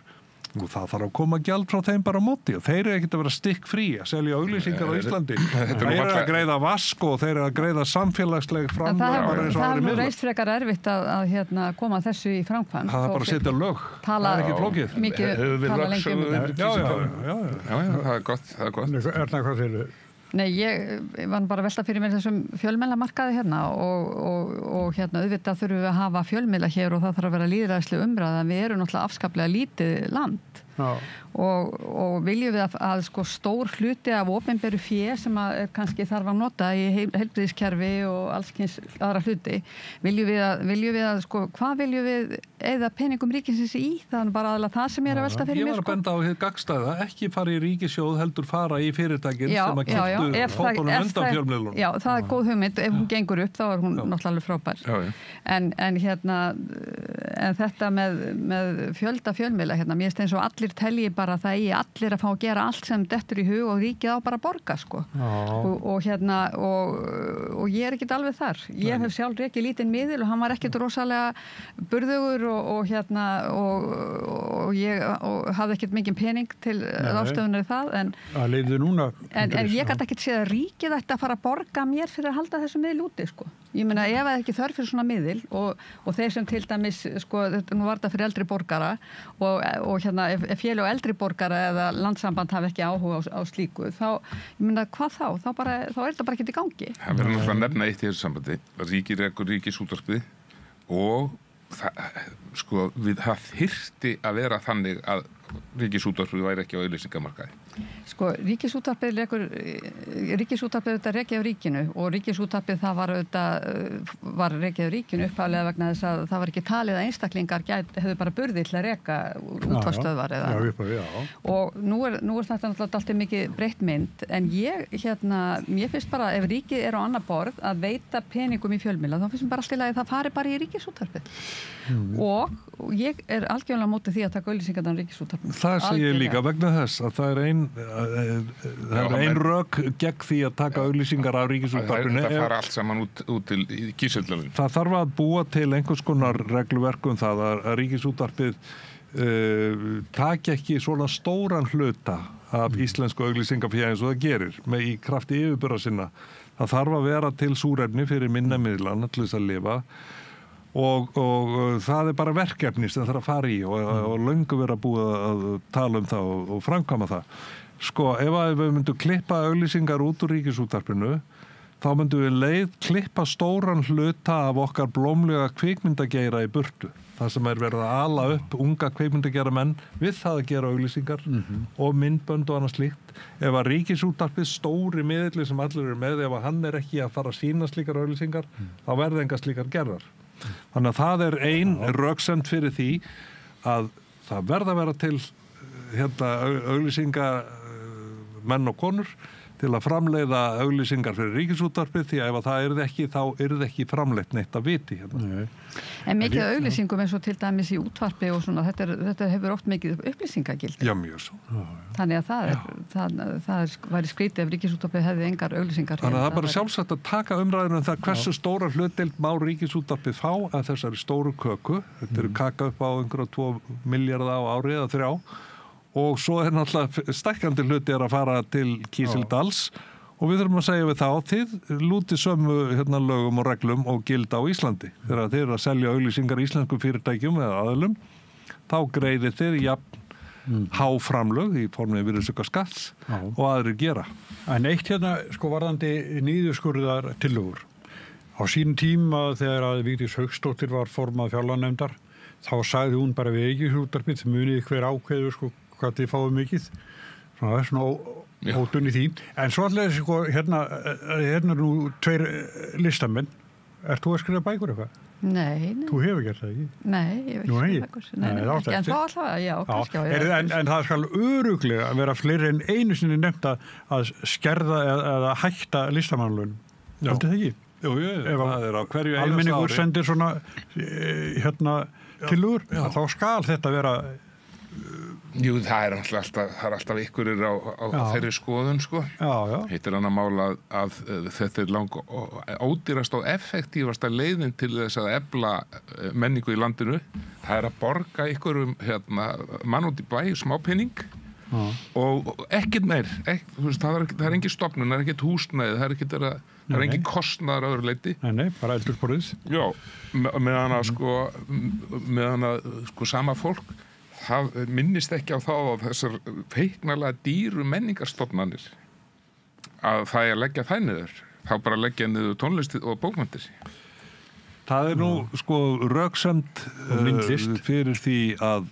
Og það þarf að koma gjald frá þeim bara á móti og þeir eru ekkert að vera stikkfrí að selja auglýsingar á Íslandi. Þeir eru að greiða vask og þeir eru að greiða samfélagsleg framlag. Það er reist frekar erfitt að koma þessu í framkvæmd. Það er bara að setja lög. Það er ekki flókið. Mikið tala lengi um þetta. Já, það er gott. Erna, hvað segir þið? Nei, ég var bara að velta fyrir mér þessum fjölmiðlamarkaði og auðvitað þurfum við að hafa fjölmiðla hér og það þarf að vera lýðræðisleg umræða en við erum náttúrulega afskaplega lítið land og viljum við að stór hluti af opinberu fé sem er kannski þarf að nota í heilbrigðiskerfi og allskyns aðra hluti viljum við að hvað viljum við eyða peningum ríkisins í? Það er bara aðalega það sem ég er að velta fyrir mér. Ég var að benda á hið gagnstæða, ekki fara í ríkissjóð heldur fara í fyrirtækin sem að keyptu fótunum undan fjölmiðlunum. Já, það er góð hugmynd, ef hún gengur upp þá er hún náttúrulega frábær. En þetta með fjölda fjölmiðla mér finnst eins og allir telji bara það í allir að fá að gera allt sem dettur í hug og ríkið á bara að borga og ég er ekkert alveg þar. Ég hef sjálf rekið lítinn miðil og hann var ekkert rosalega burðugur og ég hafði ekkert mikið pening til ráðstöfunar í það en ég gæti ekkert séð að ríkið ætti að fara að borga mér fyrir að halda þessu miðil úti Ég meina ef það er ekki þörf fyrir svona miðil og þeir sem til dæmis nú var þetta fyrir eldri borgara og ef félag eldri borgara eða landssamband hafi ekki áhuga á slíku þá, ég meina hvað þá er þetta bara ekki í gangi. Það verður náttúrulega að nefna eitt í þessu sambandi ríkið rekur ríkisútvarpið og það þyrfti að vera þannig að ríkisútvarpið væri ekki á auglýsingamarkaði. Ríkisútvarpið rekið af ríkinu og ríkisútvarpið það var rekið af ríkinu upphaflega vegna þess að það var ekki talið að einstaklingar hefðu bara burði til að reka útvarpsstöðvar og nú er þetta náttúrulega alltaf mikið breytt mynd en mér finnst bara ef ríkið er á annað borð að veita peningum í fjölmiðla þá finnst mér bara alltaf að það fari bara í ríkisútvarpið og ég er algjörlega á móti því að taka auglýsingarnar ríkisútvarpið. Það sé ég líka vegna þess að það er ein rök gegn því að taka auglýsingar af ríkisútvarpinu. Það fara allt saman út til Kísildalinn. Það þarf að búa til einhvers konar regluverk það að ríkisútvarpið taki ekki svona stóran hluta af íslensku auglýsingafé eins og það gerir í krafti yfirbura sinna. Það þarf að vera til súrefni fyrir minna miðlana til þess að lifa og það er bara verkefni sem það þarf að fara í og löngu vera búið að tala um það og framkvæma það. Ef við myndum klippa auglýsingar út úr ríkisútvarpinu þá myndum við klippa stóran hluta af okkar blómlega kvikmyndageira í burtu. Það sem verið að ala upp unga kvikmyndageira menn við það að gera auglýsingar og myndbönd og annað slíkt. Ef að Ríkisútvarpið stóri miðli sem allir eru með, ef að hann ekki að fara að sýna slíkar auglýsingar, þá verða enga slíkar gerðar. Þannig að það ein röksemd fyrir því að það verða að vera til auglýsinga menn og konur til að framleiða auglýsingar fyrir Ríkisútvarpið, því að ef það yrði ekki, þá yrði ekki framleitt neitt að viti hérna. En mikið auglýsingum eins og til dæmis í útvarpi og svona, þetta hefur oft mikið upplýsingagildi. Já, mjög svo. Þannig að það væri skrítið ef Ríkisútvarpið hefði engar auglýsingar. Þannig að það er bara sjálfsagt að taka umræðinu það hversu stóra hlutdeild má Ríkisútvarpið fá að þessari stóru köku. Þetta eru kaka upp á einhverja 2 milljarða á ári eða 3. Og svo náttúrulega stækkandi hluti að fara til Kísildals og við þurfum að segja við þá, þið lútið sömu lögum og reglum og gilda á Íslandi. Þegar þið eru að selja auglýsingar íslenskum fyrirtækjum eða aðilum, þá greiðir þið jafn háframlög í formið virðisaukaskatts og aðrir gera. En eitt varðandi niðurskurðar tillögur. Á sínum tíma þegar að Vigdís Hauksdóttir var formað fjárlaganefndar, þá sagði hún bara við Ríkisútvarpið, munið hver ákveður hvað þið fáið mikið. Svona ódunni þín. En svo allir hérna nú 2 listamenn. Ert þú að skrifa bækur eitthvað? Nei. Þú hefur gert það ekki? Nei, ég hef ekki skrifa bækur. Nei, ekki. En þá alltaf, já, kannski á ég. En það skal örugglega að vera fleiri en einu sinni nefnt að skerða eða hætta listamannlaun. Heldur það ekki? Jú, það er á hverju einasta ári. Almenningur sendir svona tillögur, þá skal þetta vera. Jú, það er alltaf ykkurir á þeirri skoðun, sko. Heitir hann að mála að þetta er ódýrast og effektífasta leiðin til þess að efla menningu í landinu. Það er að borga ykkurum mann út í bæ, smápenning og ekkert meir. Það er engin stofnun, það er ekkert húsnæði, það er engin kostnaður að öðru leyti. Nei, bara eldursporðið. Já, meðan að sama fólk það minnist ekki á þá þessar feiknarlega dýru menningarstofnanir að það er að leggja það niður. Þá bara leggja niður tónlist og bókmenntir. Það er nú röksemd fyrir því að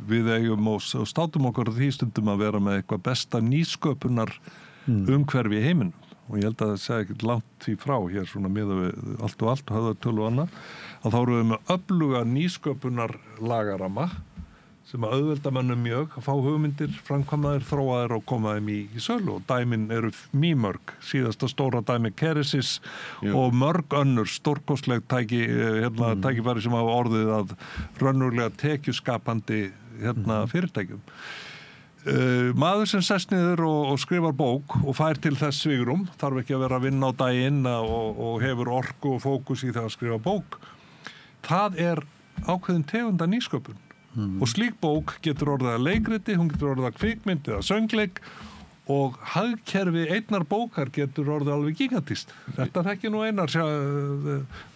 við eigum og státum okkur því stundum að vera með eitthvað besta nýsköpunar umhverfi í heiminum. Og ég held að það sé ekki langt því frá hér svona miðað við allt og höfðatölu og annað, að þá eru við með öfluga nýsköpunar lagarama sem að auðvelda mönnum mjög að fá hugmyndir, framkvæmdaðir, þróaðir og koma þeim í sölu. Og dæmin eru mýmörg, síðasta stóra dæmi Keresis og mörg önnur stórkostleg tækifæri sem hafa orðið að raunverulega tekjuskapandi fyrirtækjum. Maður sem sest niður og skrifar bók og fær til þess svigrúm, þarf ekki að vera að vinna á daginn og hefur orku og fókus í það að skrifa bók. Það er ákveðin tegunda nýsköpun. Og slík bók getur orðið að leikriti, hún getur orðið að kvikmynd eða söngleik og hagkerfi einnar bókar getur orðið alveg gigantist. Þetta þekkir nú Einar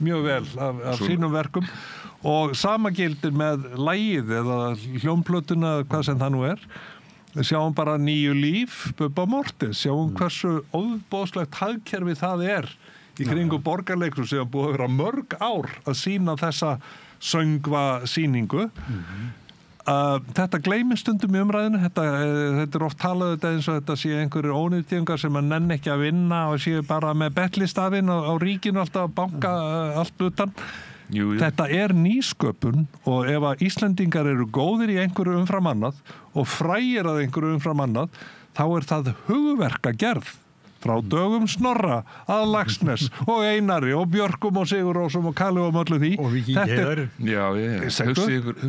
mjög vel af sínum verkum og sama gildir með lagið eða hljómplötuna, hvað sem það nú er. Sjáum bara Nýju líf, Bubba Mortis, sjáum hversu óboðslegt hagkerfi það er í kringu borgarleikur sem búið að vera mörg ár að sýna þessa söngvasýningu. Þetta gleymist stundum í umræðinu, þetta er oft talað eins og þetta sé einhverjir ónýttingar sem að nenn ekki að vinna og séu bara með betlistafinn á ríkinu alltaf að banka allt utan. Jú. Þetta er nýsköpun og ef að Íslendingar eru góðir í einhverju umfram annað og frægir að einhverju umfram annað, þá er það hugverkagerð frá dögum Snorra að Laxness og Einari og Björkum og Sigurrósum og Kalli og möllu því. Og Víking Heiðar.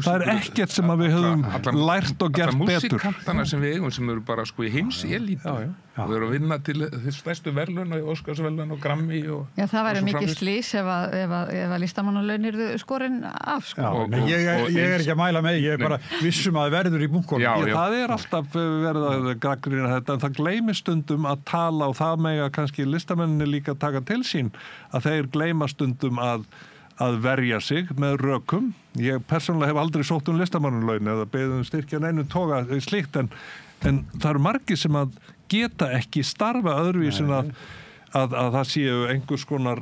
Það er ekkert sem að við höfum lært og gert betur. Músikantana sem við eigum sem eru bara í heims elítu. Og eru að vinna til stærstu verðlaun og Óskarsverðlaun og Grammy og... Já, það væri mikið slís ef að listamannalaun eru skorin af, sko. Ég er ekki að mæla með, ég er bara vissum að verður í bunkunum. Það er alltaf verið að gagnrýna þetta, en það gleymist stundum að tala og það mega kannski listamenninni líka taka til sín, að þeir gleyma stundum að verja sig með rökum. Ég persónulega hef aldrei sótt listamannalaun eða beðið styrkja neinum toga slíkt, en það eru margir sem að geta ekki starfa öðruvísin að það séu einhvers konar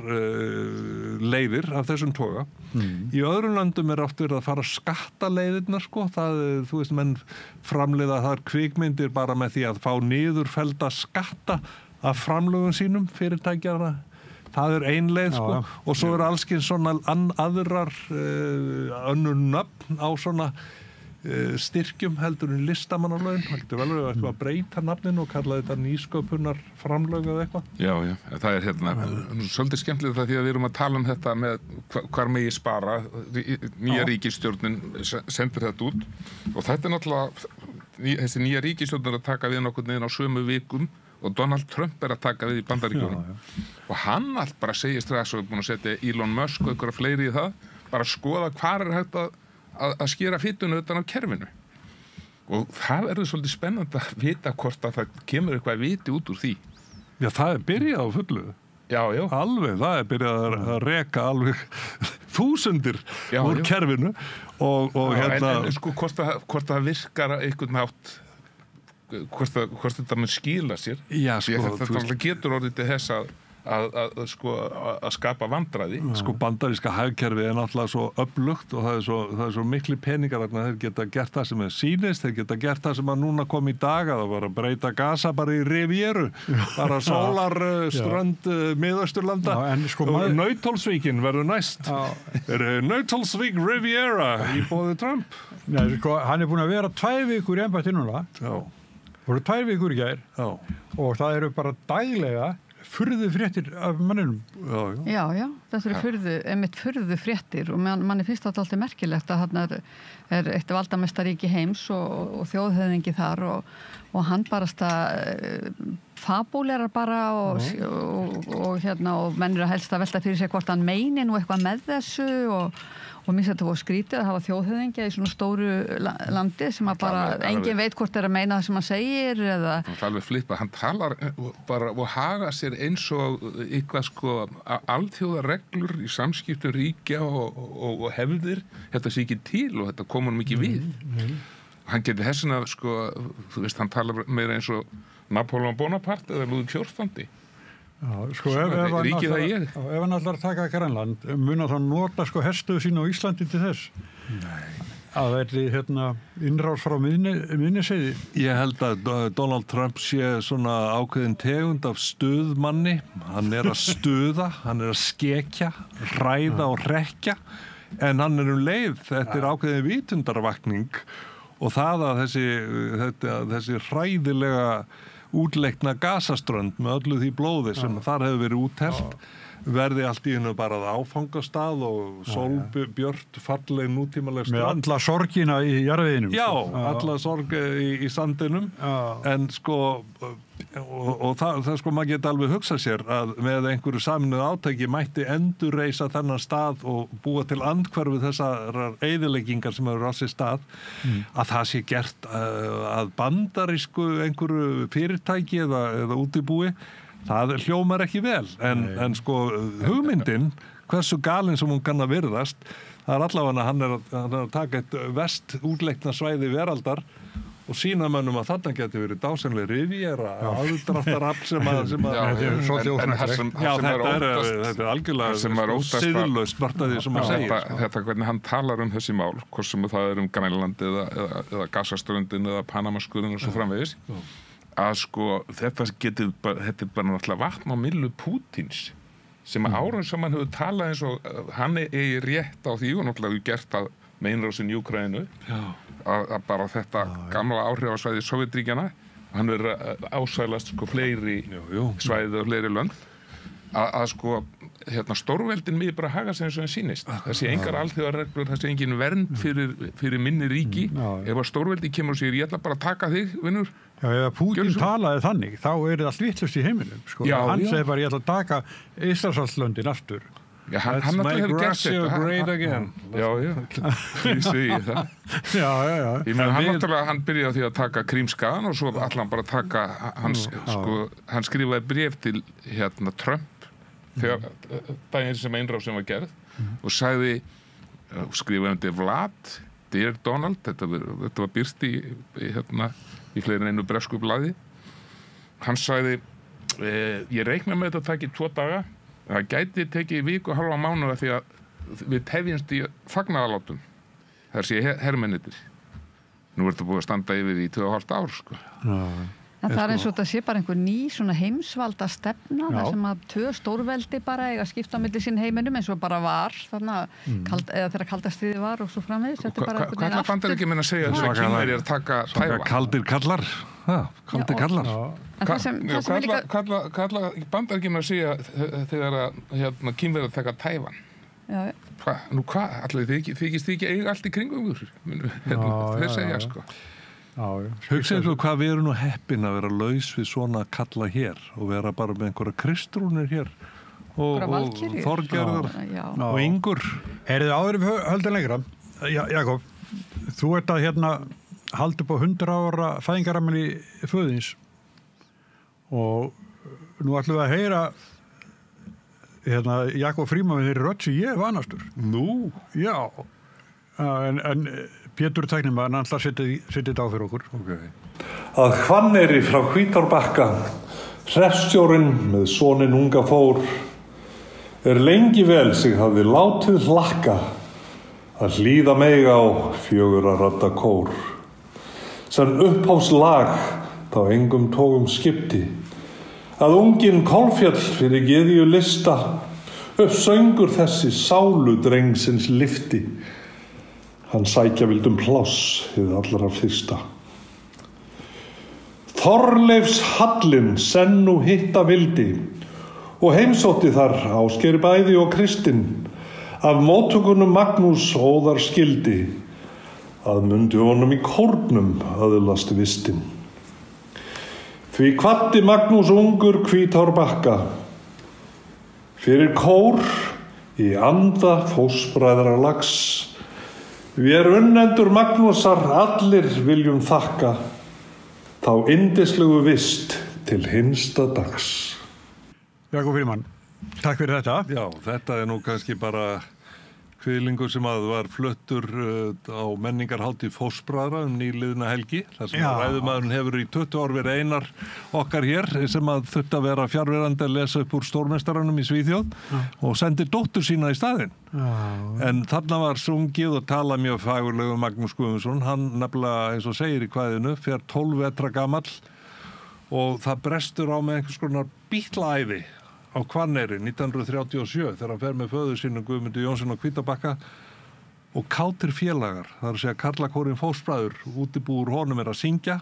leiðir af þessum toga. Í öðrum löndum oft verið að fara skattaleiðirnar, sko. Þú veist, menn framleiða þar kvikmyndir bara með því að fá niðurfellda skatta af framlögum sínum fyrirtækjana. Það ein leið, sko. Og svo allskins svona aðrar önnur nöfn á svona styrkjum heldur en listamannalaun. Það getur vel verið að breyta nafninu og kalla þetta nýsköpunar framlög eða eitthvað. Já, það svolítið skemmtilegt það því að við erum að tala um þetta með hvar megi spara. Nýja ríkisstjórnin sendir þetta út og þetta náttúrulega, þessi nýja ríkisstjórnin að taka við nokkurn veginn á sömu vikum og Donald Trump að taka við í Bandaríkjunum. Og hann allt bara segir strax og er búin að setja Elon Musk og einhverja fleiri í það, bara skoða hvar hægt að skera fitunu utan af kerfinu. Og það svolítið spennandi að vita hvort að það kemur eitthvað viti út úr því. Já, það byrjað á fullu. Já. Alveg, það byrjað að reka alveg þúsundir úr kerfinu. En sko, hvort það virkar einhvern hátt, hvort þetta mun skila sér. Já, sko. Þetta getur orðið til þess að skapa vandræði. Sko bandaríska hagkerfi náttúrulega svo öflugt og það er svo mikli peningar að þeir geta gert það sem sýnist, þeir geta gert það sem að núna kom í dag að það var að breyta Gaza bara í Rivieru, bara sólarströnd Miðausturlanda. Nauthólsvíkin verður næst. Nauthólsvík Riviera í boði Trump. Nei, sko, hann búin að vera 2 vikur í embætti núna. Voru 2 vikur í gær og það eru bara daglega furðu fréttir af manninum. Já, þetta furðu fréttir og manni finnst þetta alltaf merkilegt að hann eitt valdamestaríki heims og þjóðhöfðingi þar og hann barasta fabúlerar bara og menn að helst að velta fyrir sig hvort hann meini nú eitthvað með þessu og mér þetta voru skrítið að hafa þjóðhöfðingja í svona stóru landi sem að bara engin veit hvort að meina það sem hann segir eða... Það alveg flippað, hann talar bara og haga sér eins og eitthvað alþjóðareglur í samskiptum ríkja og hefðir, þetta sé ekki til og þetta kom honum ekki við. Hann geti þessuna, þú veist, hann talar meira eins og Napoleon Bonaparte eða Lúðvík XIV. Sko, ef hann allar taka Grænland, mun að þá nota herstöðu sína á Íslandi til þess? Nei. Að verði innrás frá Miðnesheiði? Ég held að Donald Trump sé svona ákveðin tegund af stuðmanni. Hann að stuða, hann að skekja, ræða og rekja, en hann leið, þetta ákveðin vitundarvakning og það að þessi hræðilega útleikna Gazaströnd með öllu því blóði sem þar hefur verið úttelt verði allt í hennu bara áfangastað og sólbjört falleg nútímaleg strand. Með alla sorgina í jarðveginum. Já, alla sorg í sandinum. En og það maður geti alveg hugsað sér að með einhverju sameinuðu átaki mætti endurreisa þennan stað og búa til andhverfu þessar eyðileggingar sem eru á sér stað að það sé gert að bandarísku einhverju fyrirtæki eða útibúi. Það hljómar ekki vel, en hugmyndin, hversu galinn sem hún kann að virðast, það allavega hann að taka eitt vest útleikna svæði veraldar og sína mönnum að þarna geti verið dásamlega Riviera, aðdráttarafl sem að þetta er algjörlega siðlaust margt að því sem að segja. Þetta hvernig hann talar þessi mál, hvort sem það um Grænland eða Gazaströndin eða Panamaskurinn og svo framvegis, að þetta er bara náttúrulega vatn á myllu Pútins sem árum sem hann hefur talað eins og hann eigi rétt á því og náttúrulega gert það með innrásin í Úkraínu að bara þetta gamla áhrifasvæði Sovétríkjanna, hann verður ásælast fleiri svæði og fleiri lönd að stórveldin mig bara haga sig eins og hann sýnist. Þessi engar alþjóðareglur, þessi engin vernd fyrir minni ríki. Ef að stórveldi kemur og segir ég ætla bara að taka þig, vinnur. Já, ef Pútín talaði þannig, þá er það allt vitlaust í heiminum. Hann segir bara ég ætla að taka Íslandslöndin aftur. Já, Let's make Russia great again. Já, ég segi það. Já. Ég meina, hann byrjaði á því að taka Krímskagan og svo allan bara taka, hann skrifaði bréf til Trump þegar daginn sem innrásin var gerð og sagði, skrifaði undir Vlad, Dear Donald, þetta var birt í fleiri en einu bresku blaði hann sagði ég reikna með þetta að taki 2 daga, það gæti tekið viku og halva mánuða því að við tefjumst í fagnaðalátum, þar sé hermennir. Nú þetta búið að standa yfir í 2,5 ár, sko. En það eins og þetta sé bara einhver ný svona heimsvalda stefna, þar sem að 2 stórveldi bara eiga að skipta á milli sín heiminum eins og bara var, þarna, eða þegar kalda stríði var og svo framvegis. Hvað ætla Bandaríkjamenn að segja þess að Kínverjar taka Tævan? Kaldir kallar. Kaldir kallar. Hvað ætla Bandaríkjamenn að segja þegar að Kínverjar taka Tævan? Þykist þið ekki eiga allt í kringum úr? Þeir segja, sko. Hugsaðu svo hvað við erum nú heppin að vera laus við svona kalla hér og vera bara með einhverja kristrúnir hér og Þorgerðar og Ingur. Heyrðu áður við höldum lengra. Jakob, þú ert að halda upp á 100 ára fæðingarafmæli föðins og nú ætlum við að heyra Jakob Frímann við þeirri rödd sem ég vanastur. Nú? Já, en Pétur tæknimaður, hann ætlar að setja þetta á fyrir okkur. Okay. Að Hvanneyri frá Hvítárbakka, hreppstjórinn með soninn unga fór, lengi vel sig hafði látið hlakka að hlýða mig á 4 radda kór. Sem upphafslag þá engum tógum skipti, að unginn Kolfjall fyrir geðju lista, upp söngur þessi sálu drengsins lifti. Hann sækja vildum pláss hið allra fyrsta. Þorleifs Hallinn senn nú hitta vildi og heimsótti þar Ásgeir bæði og Kristinn af móttökunum Magnús óðar skildi að mundi honum í kórnum öðlast vistin. Því kvaddi Magnús ungur Hvítárbakka fyrir kór í anda fósbræðra lags. Við unnendur Magnúsar allir viljum þakka þá yndislegu vist til hinsta dags. Jakob Frímann, takk fyrir þetta. Já, þetta nú kannski bara kviðlingur sem að var fluttur á menningarhátíð Fósbræðra nýliðna helgi. Það sem ræðumaðurinn hefur í 20 ár verið Einar okkar hér sem að þurfti að vera fjarverandi að lesa upp úr stórmeistaranum í Svíþjóð og sendi dóttur sína í staðinn. En þarna var sungið og talað mjög fagurlega Magnús Guðmundsson. Hann nefnilega, eins og segir í kvæðinu, fer 12 vetra gamall og það brestur á með einhvers konar bítlaæði á Hvanneyri 1937 þegar hann fer með föður sínum Guðmundi Jónsson á Hvítárbakka og kátir félagar, það að segja karlakórinn Fósbræður, útibúur honum að syngja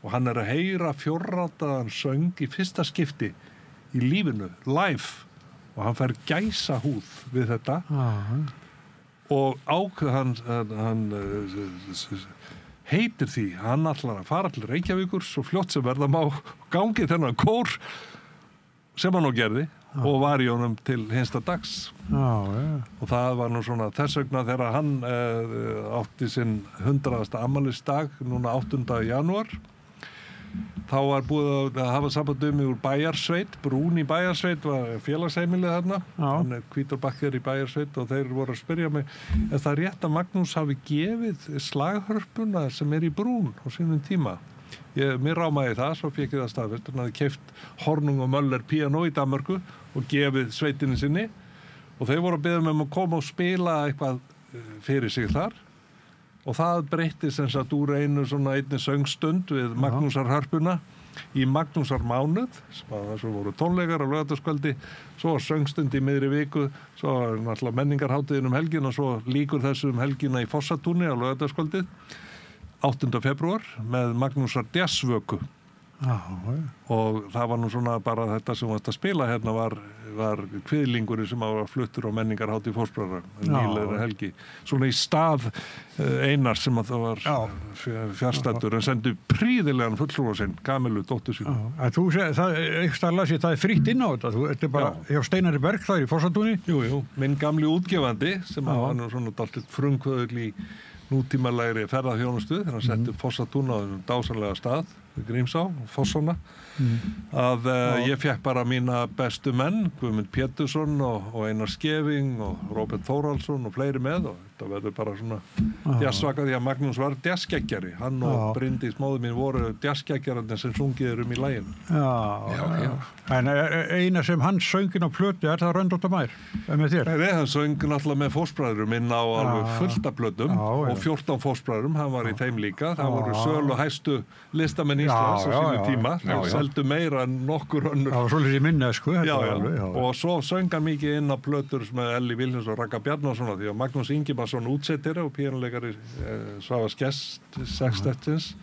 og hann að heyra 4-raddaðan söng í fyrsta skipti í lífinu, live, og hann fær gæsahúð við þetta og hann heitir því, hann ætlar að fara til Reykjavíkur svo fljótt sem verða má gangi þennan kór sem hann nú gerði og var í honum til hinsta dags. Og það var nú svona þess vegna þegar hann átti sinn 100. afmælisdag núna 8. janúar þá var búið að hafa samband úr Bæjarsveit, Brún í Bæjarsveit var félagsheimilið þarna, hann Hvítárbakki í Bæjarsveit og þeir voru að spyrja mig það er rétt að Magnús hafi gefið slaghörpuna sem í Brún á sínum tíma. Mér rámaði það, svo fékk ég það staðfest. Hann hafði keypt Hornung og Möller píanó í Danmörku og gefið sveitinni sinni og þeir voru að biðja mig að koma og spila eitthvað fyrir sig þar og það breytti sem sagt úr einni söngstund við Magnúsarhörpuna í Magnúsarmánuð svo voru tónleikar á laugardagskvöldi svo var söngstund í miðri viku svo var náttúrulega menningarhátíðin helgin og svo líkur þessu helgina í Fossatúni á laugardagskvöldið 8. febrúar með Magnúsar jazzvöku og það var nú svona bara þetta sem varst að spila hérna var kviðlingurinn sem var fluttur á menningarhátíð Fósbræðra nýlega helgi svona í stað Einar sem að það var fjárstættur en sendi prýðilegan fulltrúa sinn Kamilu dóttur sín. Þú segir, það er frítt inn á þetta, þetta er bara hjá Steinari Berg það í Fossatúni? Jú, minn gamli útgefandi sem var nú svona dálítið frumkvöðul í nútímalegri ferðaþjónustu þegar hann setti Fossatún á þessum dásamlega stað Grímsá, Fossona, að ég fekk bara mína bestu menn, Guðmund Pétursson og Einar Skeving og Róbert Þórhallsson og fleiri með og þetta verður bara svona jazzvaka því að Magnús var jazzskeggjari, hann og Bryndís móðir mín voru jazzskeggjararnir sem sungið í laginu. Já. En eina sem hann söngin á plötu, það Röndóttar Mær, með þér? Nei, hann söng náttúrulega með fóstbræðurum inn á alveg fullt af plötum og 14 fóstbræðurum, hann var í þeim líka, það voru sölu hæstu listamenn Íslands á sínu tíma, seldu meira en nokkur önnur. Það var svolítið í minni, sko. Og svo söng hann mikið inn á plötur með Elli Vilhjáms og Ragga Bjarnason því að Magnús Ingimarsson útsettari og píanóleikari Svavars Sextettins,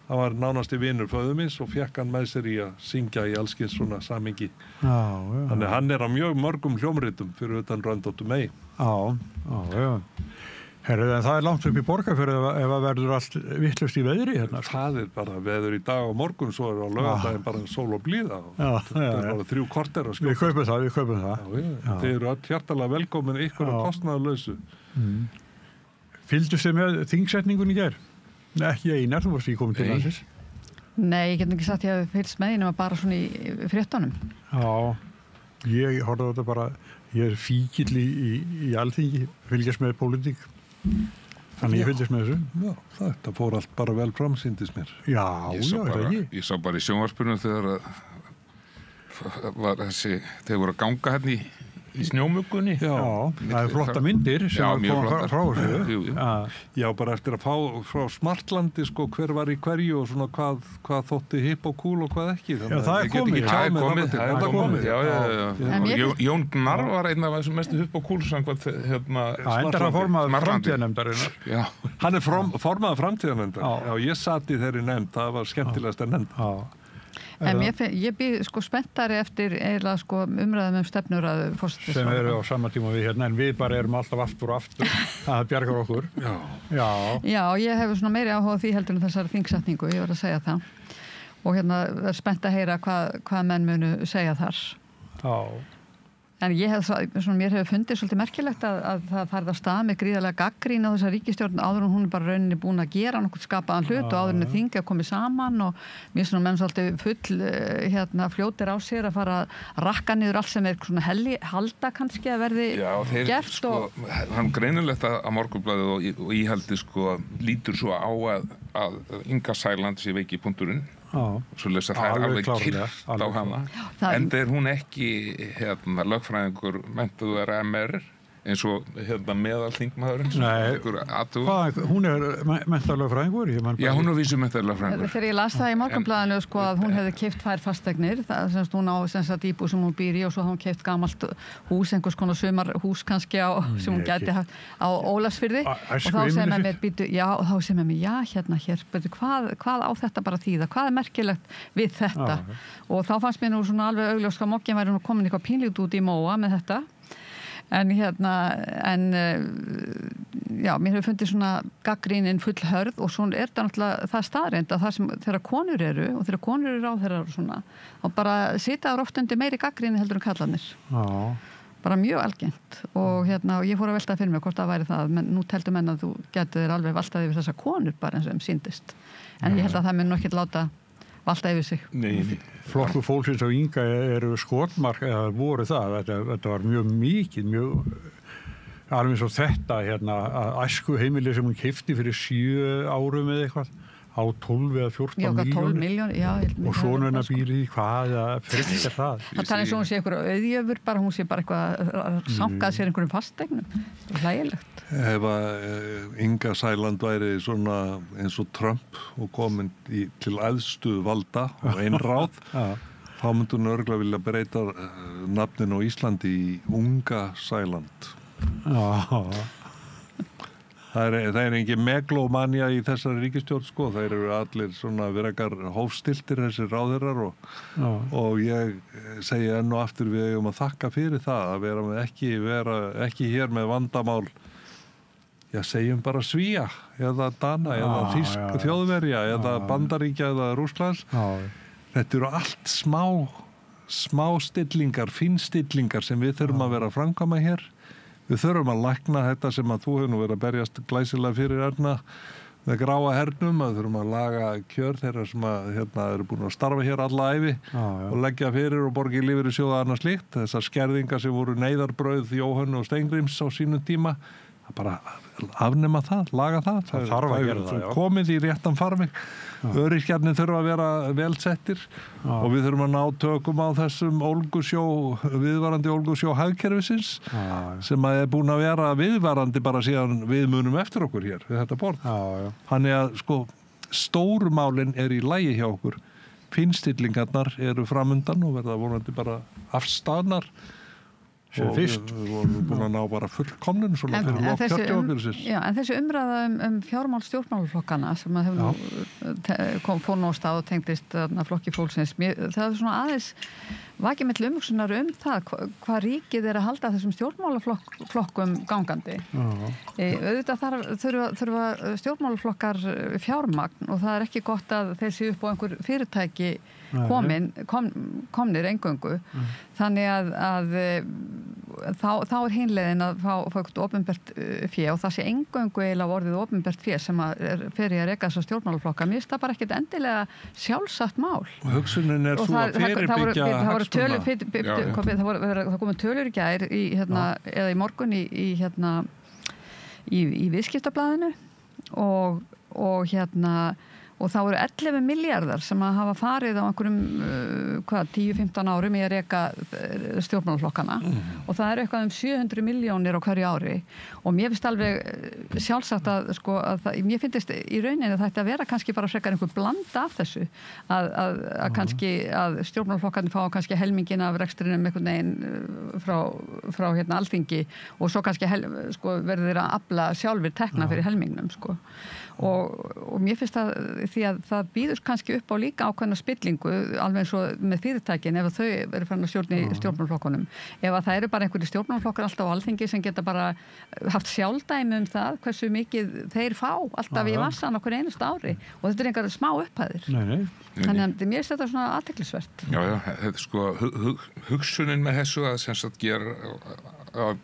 hann var nánasti vinur föður míns og fekk hann með sér í að syngja í allskins svona samhengi. Þannig hann á mjög mörgum hljómritum fyrir utan Röndóttur Mey. Já. Herru, en það langt upp í Borgarfjörð ef það verður allt vitlaust í veðri hérna. Það bara veður í dag og morgun, svo á laugardaginn bara sól og blíða. Þetta bara 3 korter að skjóta. Við kaupum það. Þið eru öll hjartalega velkomin ykkur á kostnaðarlausu. Fylgdust þið með þingsetningun í gær? Ekki Einar, þú varst ekki komin til landsins. Nei, ég get ekki sagt ég hef fylgst með nema bara svona í fréttunum. Ég horfði á þetta bara, ég fíkill í Alþingi, fylgjast með pólitík. Þannig ég fylgist með þessu. Já, þetta fór allt bara vel fram, sýndist mér. Ég sá bara í sjónvarpinu þegar var þeir voru að ganga hérna í snjómuggunni. Það er flotta myndir sem koma frá þessu. Já, bara eftir að fá frá Smartlandi, sko, hver var í hverju og svona hvað þótti hipp og cool og hvað ekki. Já, það er komið. Jón Gnarr var einn af þessum mestu hipp og cool samkvæmt Endar að formaður framtíðarnefndarinnar. Hann er formaður framtíðarnefndar. Já, ég sat í þeirri nefnd, það var skemmtilegast að nefnd. En ég býð sko spenntari eftir eiginlega sko umræðum stefnurræðu forsætisráðherra. Sem eru á sama tíma við hérna, en við bara erum alltaf aftur og aftur. Það bjargar okkur. Já, ég hef svona meiri áhuga á því heldur en þessari þingsetningu, ég var að segja það. Og hérna er spennt að heyra hvað menn munu segja þar. En mér hefur fundið svolítið merkilegt að það farið af stað með gríðarlega gagnrýni á þessa ríkisstjórn áður en hún er bara rauninni búin að gera nokkuð skapaðan hlut og áður en þingið að komið saman og mér svona menn svolítið full fljótir á sér að fara að rakka niður allt sem er svona halda kannski að verði gert. Sko, hann greinilegt að Morgunblaðið og íhaldi sko lítur svo á að Inga Sæland sé veiki punkturinn. Svo lesa það alveg kyrrt á hana en er hún ekki lögfræðingur menntaður MR eins og meðal þingmaðurinn. Nei, hún er menntaður lögfræðingur? Já, hún er vísu menntaður lögfræðingur. Þegar ég las það í Morgunblaðinu sko að hún hefði keypt 2 fasteignir, það semst hún á íbúð sem hún býr í og svo hafði hún keypt gamalt hús, einhvers konar sumarhús kannski sem hún gæti haft á Ólafsfirði og þá segir með mér hvað á þetta bara þýða, hvað er merkilegt við þetta og þá fannst mér nú svona alveg augljóst að Moggin væri nú komin eitthvað pínlít út í móa með þetta. En mér hefur fundið svona gagnrýnin full hörð og svo er þetta náttúrulega það staðreynd að það sem þegar konur eru og þegar konur eru ráðherrar og svona og bara sita þar oft undir meiri gagnrýni heldur en kallarnir. Bara mjög algengt og ég fór að velta fyrir mig hvort það væri það, menn nú teldu menn að þú getur þér alveg valtað yfir þessar konur bara eins og sýndist. En ég held að það mun nú ekki láta valta yfir sig. Nei. Flokkur fólksins á Inga eru skotmark eða voru það. Þetta var mjög mikið, alveg eins og þetta að æsku heimili sem hún keypti fyrir 7 árum eða eitthvað á 12 eða 14 miljónir og sonuna býri hvað fyrir það. Það eins og hún sé einhverju auðjöfur bara hún sé bara eitthvað að sankað sér einhverjum fasteignum. Hlægilegt. Ef Inga Sæland væri svona eins og Trump og komin til æðstu valda og einráð þá myndi hún örugglega vilja breyta nafninu á Íslandi í Unga Sæland. Það er engin megalómanía í þessari ríkisstjórn sko, þeir eru allir svona virakar hófstiltir þessir ráðherrar og ég segi enn og aftur við eigum að þakka fyrir það að vera ekki hér með vandamál segjum bara Svía eða Dana eða Þýsk Þjóðverja eða Bandaríkja eða Rússlands. Þetta eru allt smá stillingar, fínstillingar sem við þurfum að vera að framkvæma hér. Við þurfum að lækna þetta sem að þú hefur nú verið að berjast glæsilega fyrir Erna með gráa hernum, að þurfum að laga kjör þeirra sem að eru búin að starfa hér alla ævi og leggja fyrir og borga í lífeyrissjóða annað slíkt. Þessar skerðingar sem voru neyðarbrauð Jóhönnu og Steingríms á sínum tíma, að bara afnema það, laga það. Það þarf að gera það, já. Komið í réttan farveg. Öryrkjarnir þurfa að vera vel settir og við þurfum að ná tökum á þessum viðvarandi ólgusjó hagkerfisins sem að búin að vera viðvarandi bara síðan við munum eftir okkur hér við þetta borð. Þannig að stóru málin í lagi hjá okkur. Finnstillingarnar eru framundan og verða vonandi bara afstaðnar. Og við vorum búin að ná bara fullkomnun svona fyrir lok kjörtímabilsins. En þessi umræða fjármál stjórnmálaflokkana sem að hefur fór nú á stað og tengdist flokki fólksins, það er svona aðeins vakið milli umhugsunar það hvað ríkið að halda þessum stjórnmálaflokkum gangandi. Auðvitað þurfa stjórnmálaflokkar fjármagn og það er ekki gott að þeir séu upp á einhver fyrirtæki komnir eingöngu. Þannig að þá er hinleiðin að fá eitthvað opinbert fé og það sé eingöngu eiginlega orðið opinbert fé sem fer í að reka þessar stjórnmálaflokka. Mér finnst það bara ekkert endilega sjálfsagt mál. Og hugsunin svo að fyrirbyggja hagsmuna. Það komið tölur í gær eða í morgun í viðskiptablaðinu og þá eru 11 milljarðar sem að hafa farið á einhverjum 10-15 árum í að reka stjórnmálaflokkana og það eru eitthvað 700 milljónir á hverju ári og mér finnst alveg sjálfsagt að mér finnst í rauninni að þetta vera kannski bara frekar einhver blanda af þessu að kannski að stjórnmálaflokkarnir fá kannski helmingin af rekstrinum einhvern veginn frá Alþingi og svo kannski verður þeir að afla sjálfir tekna fyrir helmingnum og mér finnst því að það býður kannski upp á líka ákveðna spillingu alveg eins og með fyrirtækin ef þau eru farin að stjórna í stjórnmálaflokkunum. Ef það eru bara einhverjir stjórnmálaflokkar alltaf á Alþingi sem geta bara haft sjálfdæmi það hversu mikið þeir fá alltaf í vassan okkur einasta ári og þetta er einhverja smá upphæðir. Þannig að mér finnst þetta svona athyglisvert. Já, þetta hugsunin með þessu að sem sagt gera að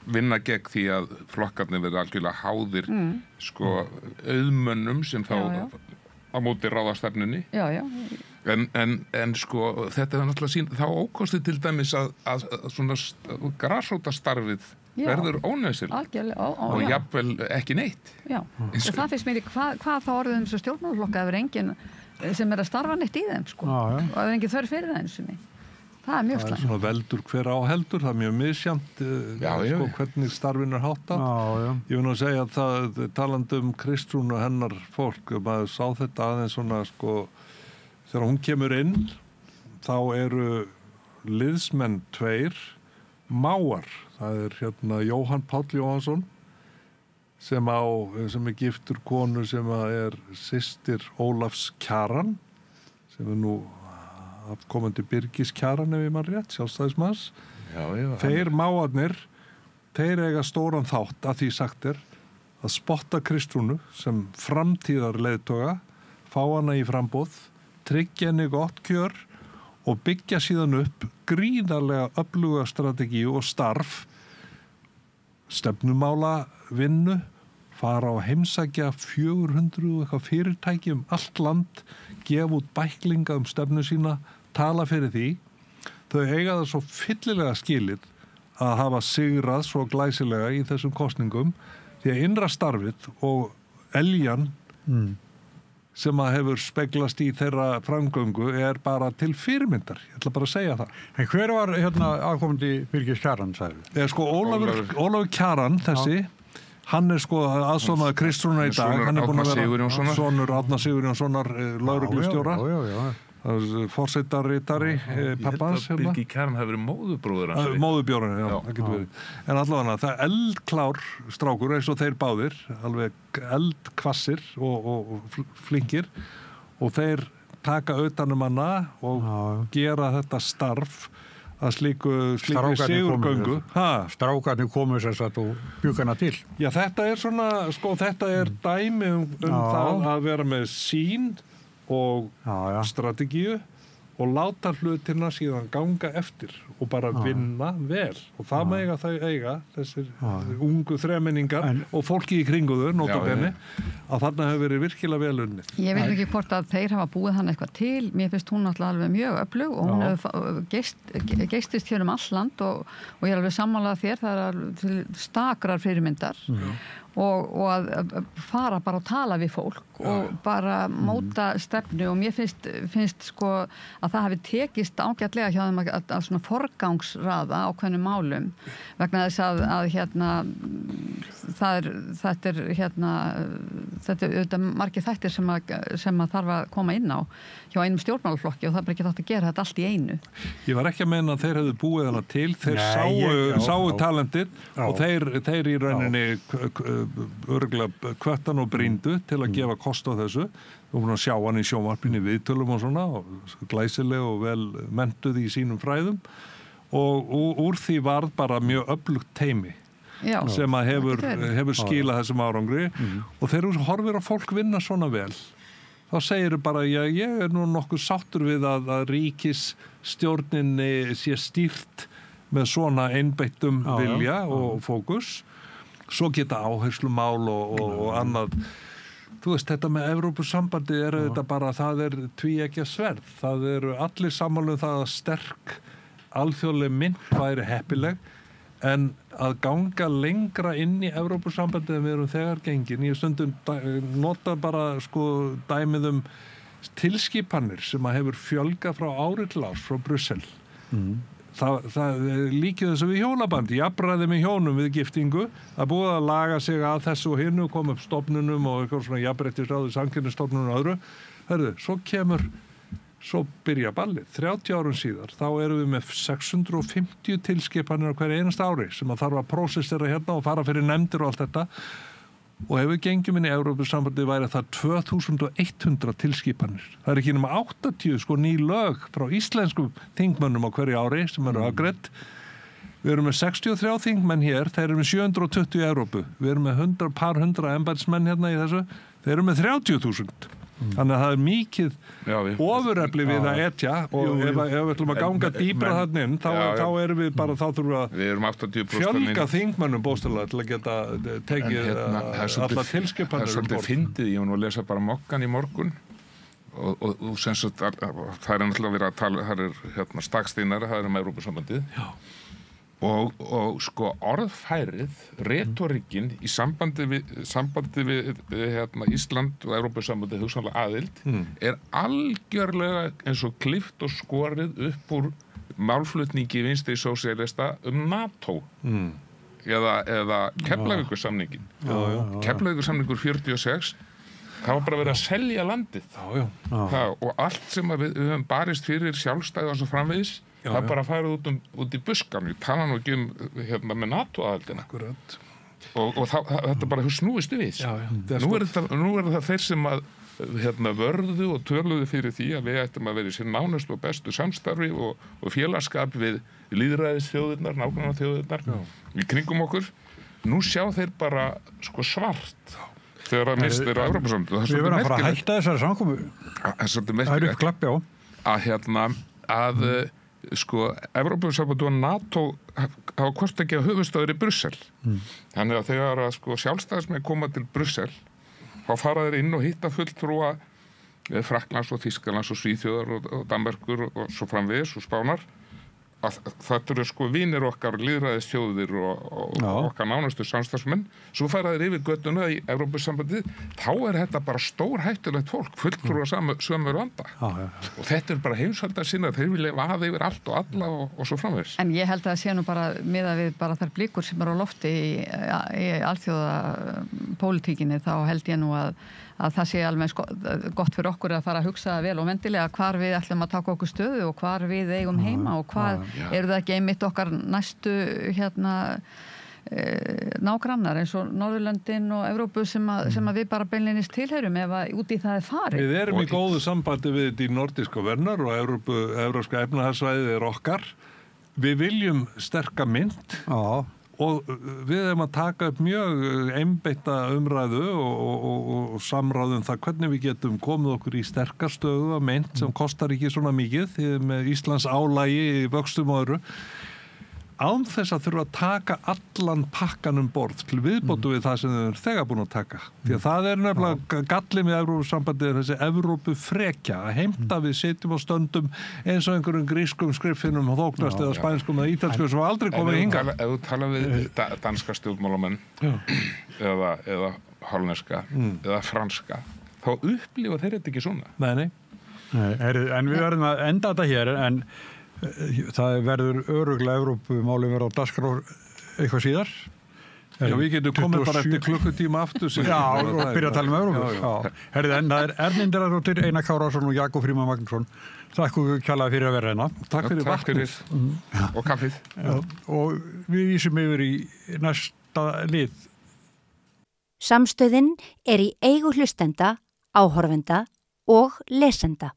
vinna gegn því að flokkarnir verða algjörlega háðir auðmönnum sem þá á móti ráðastefnunni. En þetta er náttúrulega sín þá ókosti til dæmis að svona grasrótastarfið verður ónauðsynlegt og jafnvel ekki neitt. Og það finnst mér hvað þá orðum þessu stjórnmálaflokka ef enginn sem að starfa neitt í þeim og ef enginn þörf fyrir það eins og það er mjög slæmt. Það er svona veldur hver á heldur, það er mjög misjafnt hvernig starfinu er háttað. Ég vil nú segja að það talandi Kristrún og hennar fólk, maður sá þetta aðeins svona þegar hún kemur inn, þá eru liðsmenn 2 mágar. Það er Jóhann Páll Jóhannsson sem er giftur konu sem er systir Ólafs Kjaran, sem er nú komandi Birgis Kjaran ef ég man rétt, sjálfstæðismanns. Þeir mágarnir, þeir eiga stóran þátt að því sagt að spotta Kristrúnu sem framtíðar leiðtoga, fá hana í framboð, tryggja henni gott kjör og byggja síðan upp gríðarlega öfluga strategíu og starf, stefnumála vinnu, fara á heimsækja 400 fyrirtæki allt land, gefa út bæklinga stefnu sína, tala fyrir því. Þau eiga það svo fyllilega skilið að hafa sigrað svo glæsilega í þessum kosningum því að innra starfið og eljan sem að hefur speglast í þeirra framgöngu bara til fyrirmyndar. Ég ætla bara að segja það. En hver var afkomandi Birgis Kjaran, sagði? Ólafur Kjaran, þessi, hann er aðstoðarmaður Kristrúnar í dag. Hann er búin að vera sonur Árna Sigurjónssonar lögreglustjóra. Forsetaritari pappans. Birgir Kjaran hefur verið móðubróður hans. Móðubjórinn, það getur verið. En allavega það er eldklár strákur eins og þeir báðir, alveg eldkvassir og flinkir og þeir taka utanum hana og gera þetta starf að slíku sigurgöngu. Strákarnir komu sér satt og bjúka hana til. Já, þetta er svona, þetta er dæmi það að vera með sín og strategíu og láta hlutina síðan ganga eftir og bara vinna vel og það mega þau eiga þessir ungu þremenningar og fólki í kringu þau notabenni að þarna hefur verið virkilega vel unnið. Ég veit ekki hvort að þeir hafa búið hann eitthvað til, mér finnst hún alltaf alveg mjög öflug og hún hefur geistist hér all land og ég er alveg sammálað þér, það er stakrar fyrirmyndar og að fara bara að tala við fólk og bara móta stefnu og mér finnst sko að það hafi tekist ágætlega hjá þeim að svona forgangsraða ákveðnum málum vegna þess að hérna þetta er auðvitað margir þættir sem að þarf að koma inn á hjá einum stjórnmálaflokki og það er bara ekki þátt að gera þetta allt í einu. Ég var ekki að meina að þeir hefðu búið hana til, þeir sáu talentið og þeir í rauninni örugglega kvöttan og brýndu til að gefa kost á þessu. Við vorum að sjá hann í sjónvarpinu í viðtölum og svona, og glæsileg og vel mentuð í sínum fræðum og úr því varð bara mjög öflugt teymi sem að hefur skilað þessum árangri og þegar þú horfir á fólk vinna svona vel þá segir bara ég er nú nokkuð sáttur við að ríkisstjórninni sé stýrt með svona einbeittum vilja og fókus. Svo geta áherslumál og annað. Þú veist, þetta með Evrópusambandi þetta bara, það er tvíeggja sverð. Það eru allir sammála það að sterk alþjóðleg mynt væri heppileg, en að ganga lengra inn í Evrópusambandi en við erum þegar gengin. Ég stundum nota bara dæmið tilskipanir sem að hefur fjölgað frá ári til árs frá Brussel. Það líkið þessu við hjónabandi, jafnræði með hjónum við giftingu, að búið að laga sig að þessu og hinnu, koma upp stofnunum og eitthvað svona jafnréttisráði, samkeppnisstofnunum og öðru. Hörðu, svo byrja ballið. 30 árum síðar, þá erum við með 650 tilskipanir á hverju einasta ári sem að þarf að prósessera hérna og fara fyrir nefndir og allt þetta. Og ef við gengjum inn í Evrópusambandið væri það 2100 tilskipanir. Það er ekki nema 80 ný lög frá íslenskum þingmönnum á hverju ári sem eru afgreidd. Við erum með 63 þingmenn hér, þeir eru með 720 í Evrópu. Við erum með 100 embættismenn hérna í þessu, þeir eru með 30.000. Þannig að það er mikið ofurefli við að etja og ef við ætlum að ganga dýpra þarna inn þá erum við bara, þá þurfum við að fjölga þingmönnum bóstalega til að geta tekið alla tilskipanir. Það er svolítið fyndið, ég var nú að lesa bara Mokkan í morgun og sem sagt, það er náttúrulega verið að tala, það er staksteinar, það er Evrópusambandið. Og sko orðfærið, retorikin í sambandi við Ísland og Evrópusambandið hugsanlega aðild er algjörlega eins og klippt og skorið upp úr málflutningi vinstri sósíalista NATO eða Keflavíkursamningin. Keflavíkursamningur 46, það var bara verið að selja landið. Og allt sem við höfum barist fyrir sjálfstæði og svo framvegis, það er bara að fara út í buskan. Ég tala nú ekki með NATO-aðildina. Akkurat. Og þetta bara hefur snúist við. Nú er það þeir sem að vörðu og töluðu fyrir því að við ættum að vera í sér nánast og bestu samstarfi og félagskap við lýðræðisþjóðirnar, nágrannaþjóðirnar í kringum okkur. Nú sjá þeir bara svart þegar að mistir Evrópusambandið. Við verðum að fara að hætta þessari samkomu. Það er svolítið merkilegt að Evrópusambandið og NATO hafa hvort ekki að höfuðstöður í Brussel. Þannig að þegar að sjálfstæðismenn koma til Brussel, þá fara þeir inn og hitta fulltrúa Frakklands og Þýskalands og Svíþjóðar og Danmerkur og svo framvegis og Spánar. Þetta eru vinir okkar, lýðræðisþjóðir og okkar nánustu samstarfsmenn. Svo fara þeir yfir göttuna í Evrópusambandið, þá er þetta bara stór hættulegt fólk, fulltrúa sömur vanda. Og þetta er bara heimsaldar sinna, þeir vilja vaða yfir allt og alla og svo framvegis. En ég held að það sé nú bara miðað við bara þær blíkur sem eru á lofti í alþjóðapólitíkinni, þá held ég nú að það sé alveg gott fyrir okkur að fara að hugsa vel og vendilega hvar við ætlum að taka okkur stöðu og hvar við eigum heima og hvað eru það ekki einmitt okkar næstu nágrannar eins og Norðurlöndin og Evrópu sem að við bara beinleinis tilheyrum ef að út í það er farið. Við erum í góðu sambandi við því nordiska vernar og evrópska efnahagsvæðið er okkar. Við viljum sterka mynt Og við erum að taka upp mjög einbeitta umræðu og samráðum það hvernig við getum komið okkur í sterkar stöðu að mynt sem kostar ekki svona mikið því með Íslands álægi í vöxtum og öðru án þess að þurfa að taka allan pakkan borð til viðbótu við það sem þau eru þegar búin að taka. Því að það nefnilega gallið með Evrópusambandið þessi Evrópufrekja að heimta við sitjum og stöndum eins og einhverjum grískum skriffinnum og þóknast eða spænskum eða ítalskum sem aldrei komið hingað. Ef þú tala við danska stjórnmálamenn eða holneska eða franska þá upplifa þeir þetta ekki svona. Nei. En við verðum að enda þetta hér en það verður örugglega Evrópumáli verður á dagskrá eitthvað síðar. Já, við getum komið bara eftir klukkutíma aftur. Já, og byrja að tala Evrópu. Herðið, en það Erlindaradóttir, Einar Kárason og Jakob Frímann Magnússon. Takk kærlega fyrir að vera hérna. Takk fyrir vatnið. Og kaffið. Og við vísum yfir í næsta lið. Samstöðin í eigu hlustenda, áhorfenda og lesenda.